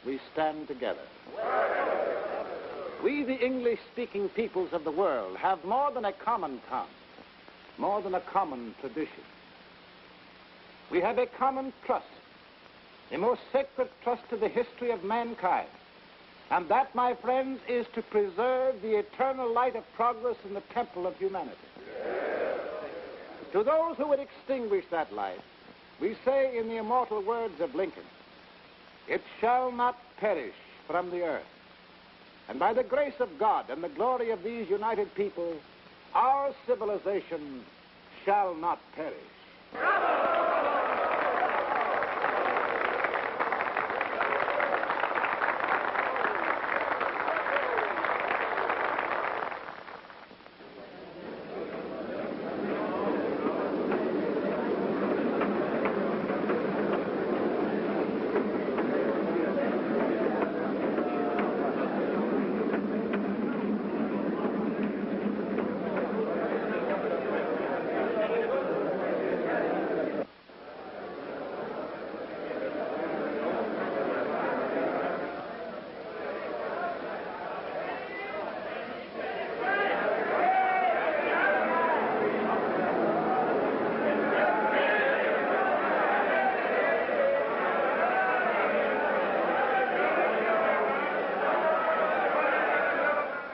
we stand together. We, the English-speaking peoples of the world, have more than a common tongue, more than a common tradition. We have a common trust, the most sacred trust in the history of mankind. And that, my friends, is to preserve the eternal light of progress in the temple of humanity. To those who would extinguish that light, we say in the immortal words of Lincoln, "It shall not perish from the earth." And by the grace of God and the glory of these united people, our civilization shall not perish.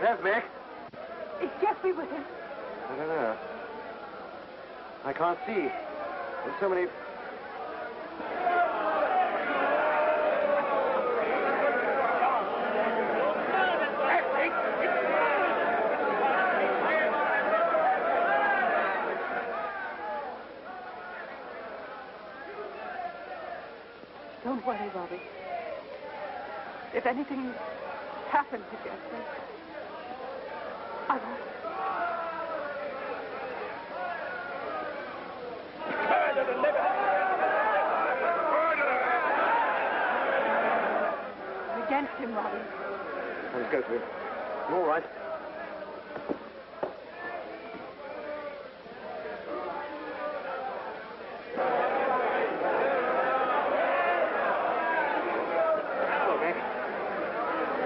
There's Mick. Is Jeffrey with him? I don't know. I can't see. There's so many... Don't worry, Robbie. If anything happened to Jeffrey, I won't. I'm against him, Robbie. Let's go to him. I'm all right.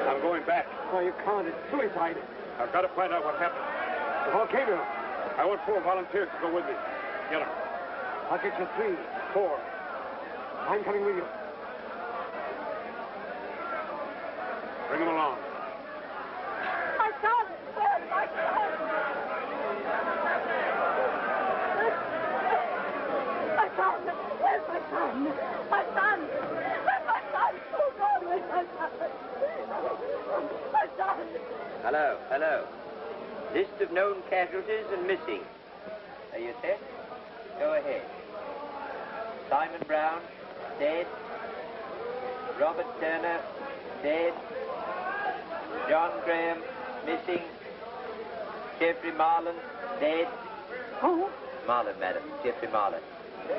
I'm going back. Oh, you can't. It's suicide. I've got to find out what happened. The volcano. I want 4 volunteers to go with me. Get them. I'll get you 3. 4. I'm coming with you. Bring them along. My son! Where's my son? My son! Where's my son? My son! Where's my son? Oh, God, where's my son? My son! Hello, hello. List of known casualties and missing. Are you set? Go ahead. Simon Brown, dead. Robert Turner, dead. John Graham, missing. Jeffrey Marlin, dead. Who? Marlin, madam. Jeffrey Marlin. The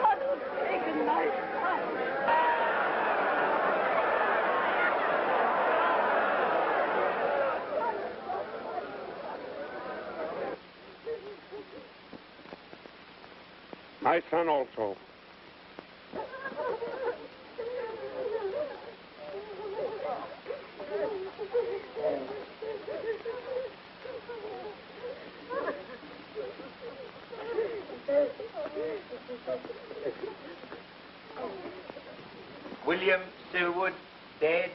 tunnel's taken my son. My son also. William Silwood, dead.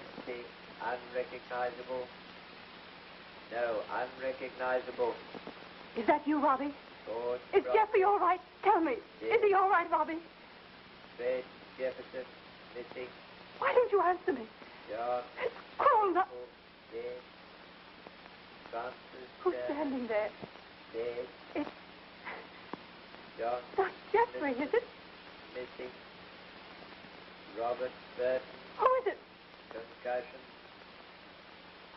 Unrecognizable. No, unrecognizable. Is that you, Robbie? George Is Jeffrey all right? Tell me. Yes. Is he all right, Robbie? Fred Jefferson, missing. Why don't you answer me? John It's cruel. dead. Francis Who's standing there? dead. It's John not Jeffrey, is it? missing. Robert Burton, Who is it? concussion.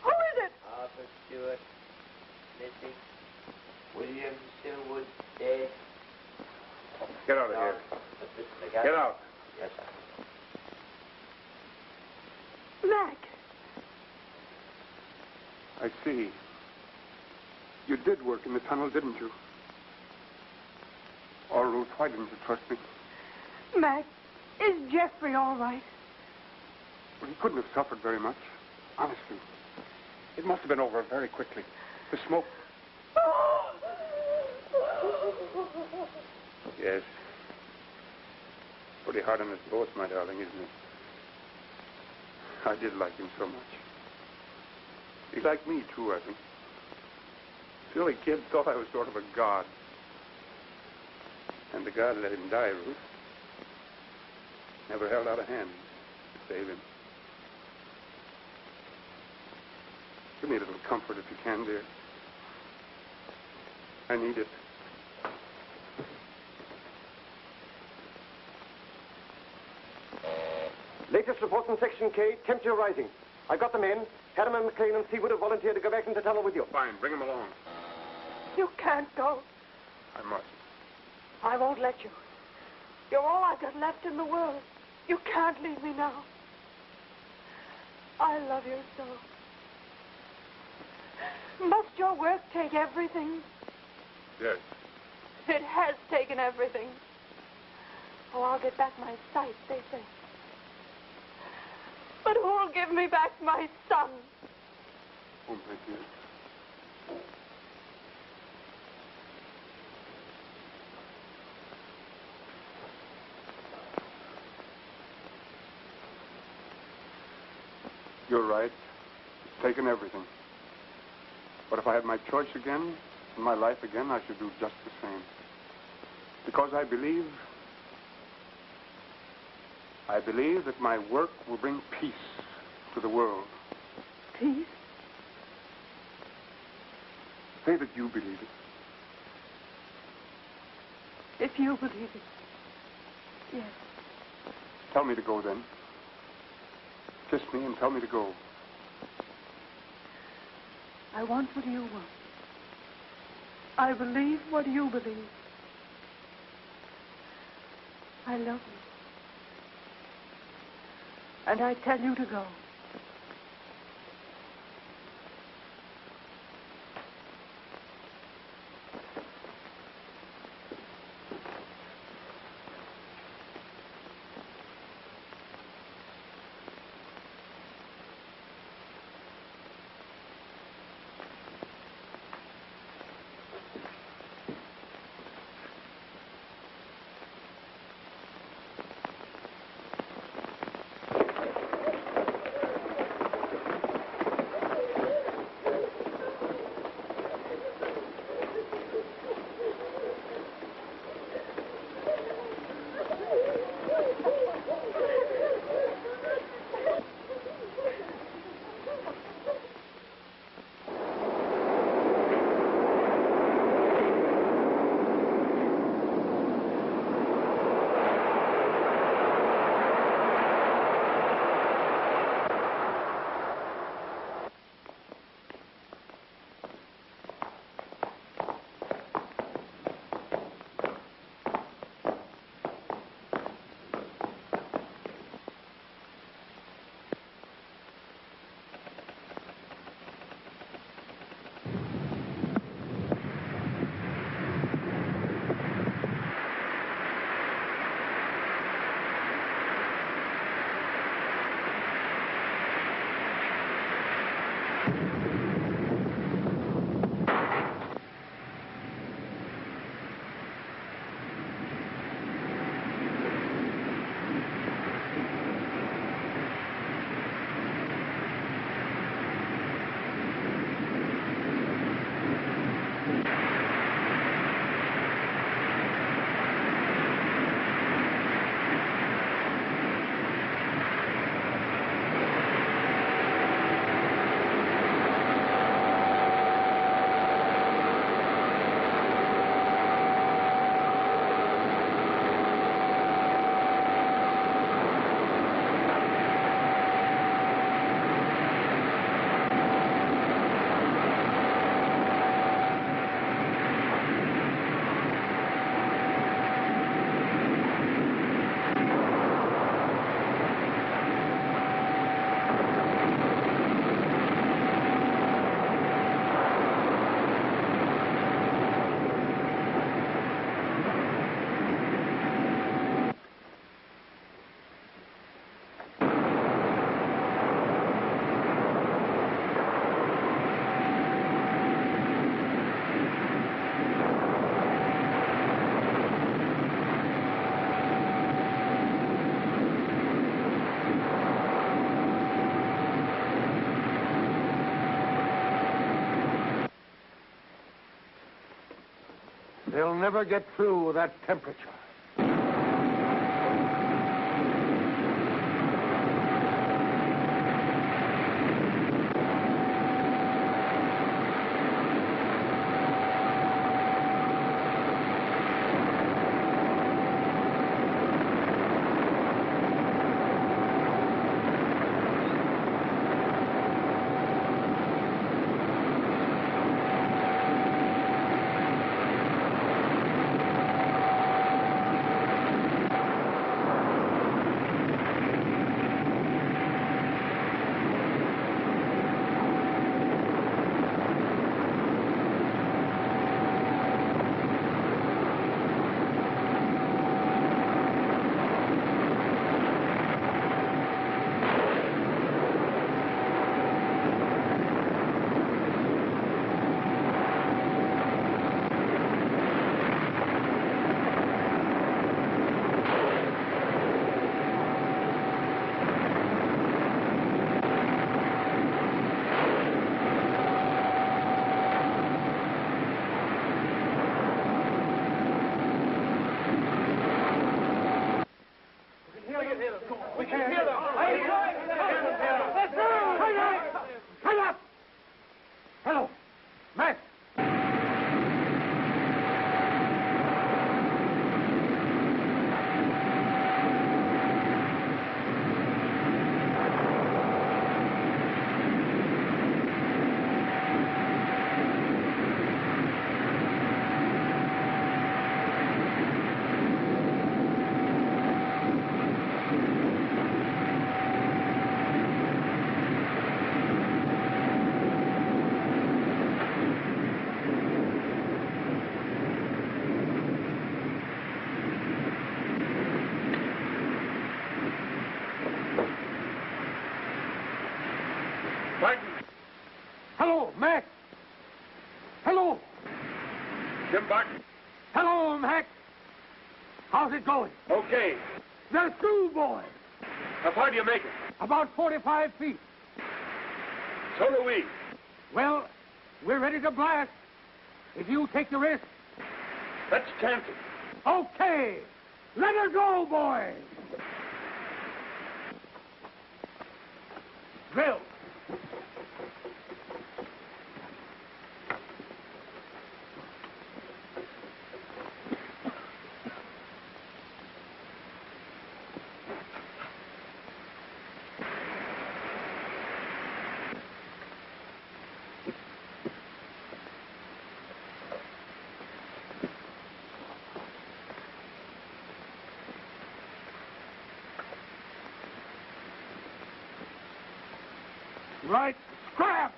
Who is it? Arthur Stewart, missing. William Silwood, dead. Get out of here. Get out. Yes, sir. Mac. I see. You did work in the tunnel, didn't you? Or Ruth, why didn't you trust me? Mac, is Jeffrey all right? Well, he couldn't have suffered very much. Honestly. It must have been over very quickly. The smoke. Yes. Pretty hard on us both, my darling, isn't it? I did like him so much. He liked me, too, I think. Silly kid thought I was sort of a god. And the God let him die, Ruth. Never held out a hand to save him. Give me a little comfort if you can, dear. I need it. Latest report from Section K, temperature rising. I've got the men. Harriman, McLean, and Seawood have volunteered to go back into the tunnel with you. Fine, bring them along. You can't go. I must. I won't let you. You're all I've got left in the world. You can't leave me now. I love you so. Must your work take everything? Yes. It has taken everything. Oh, I'll get back my sight, they say. But who'll give me back my son? Oh, my dear. You're right. It's taken everything. But if I had my choice again, and my life again, I should do just the same. Because I believe that my work will bring peace to the world. Peace? Say that you believe it. If you believe it. Yes. Tell me to go then. Kiss me and tell me to go. I want what you want. I believe what you believe. I love you. And I tell you to go. They'll never get through with that temperature. Hello, Mac. Hello. Jim Barton. Hello, Mac. How's it going? Okay. They're through, boys. How far do you make it? About 45 feet. So do we. Well, we're ready to blast. If you take the risk. Let's chance it. Okay. Let her go, boys. Drill. Right, scrap!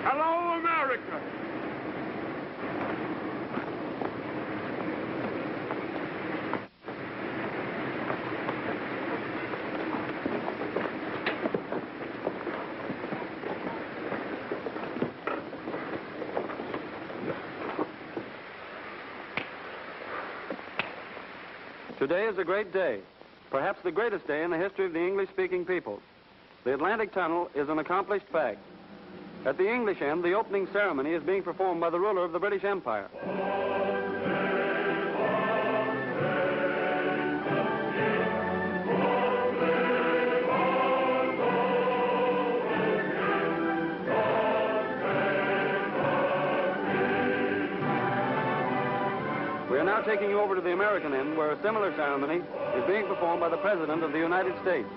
Hello, America. Today is a great day, perhaps the greatest day in the history of the English-speaking people. The Atlantic Tunnel is an accomplished fact. At the English end, the opening ceremony is being performed by the ruler of the British Empire. We are now taking you over to the American end, where a similar ceremony is being performed by the President of the United States.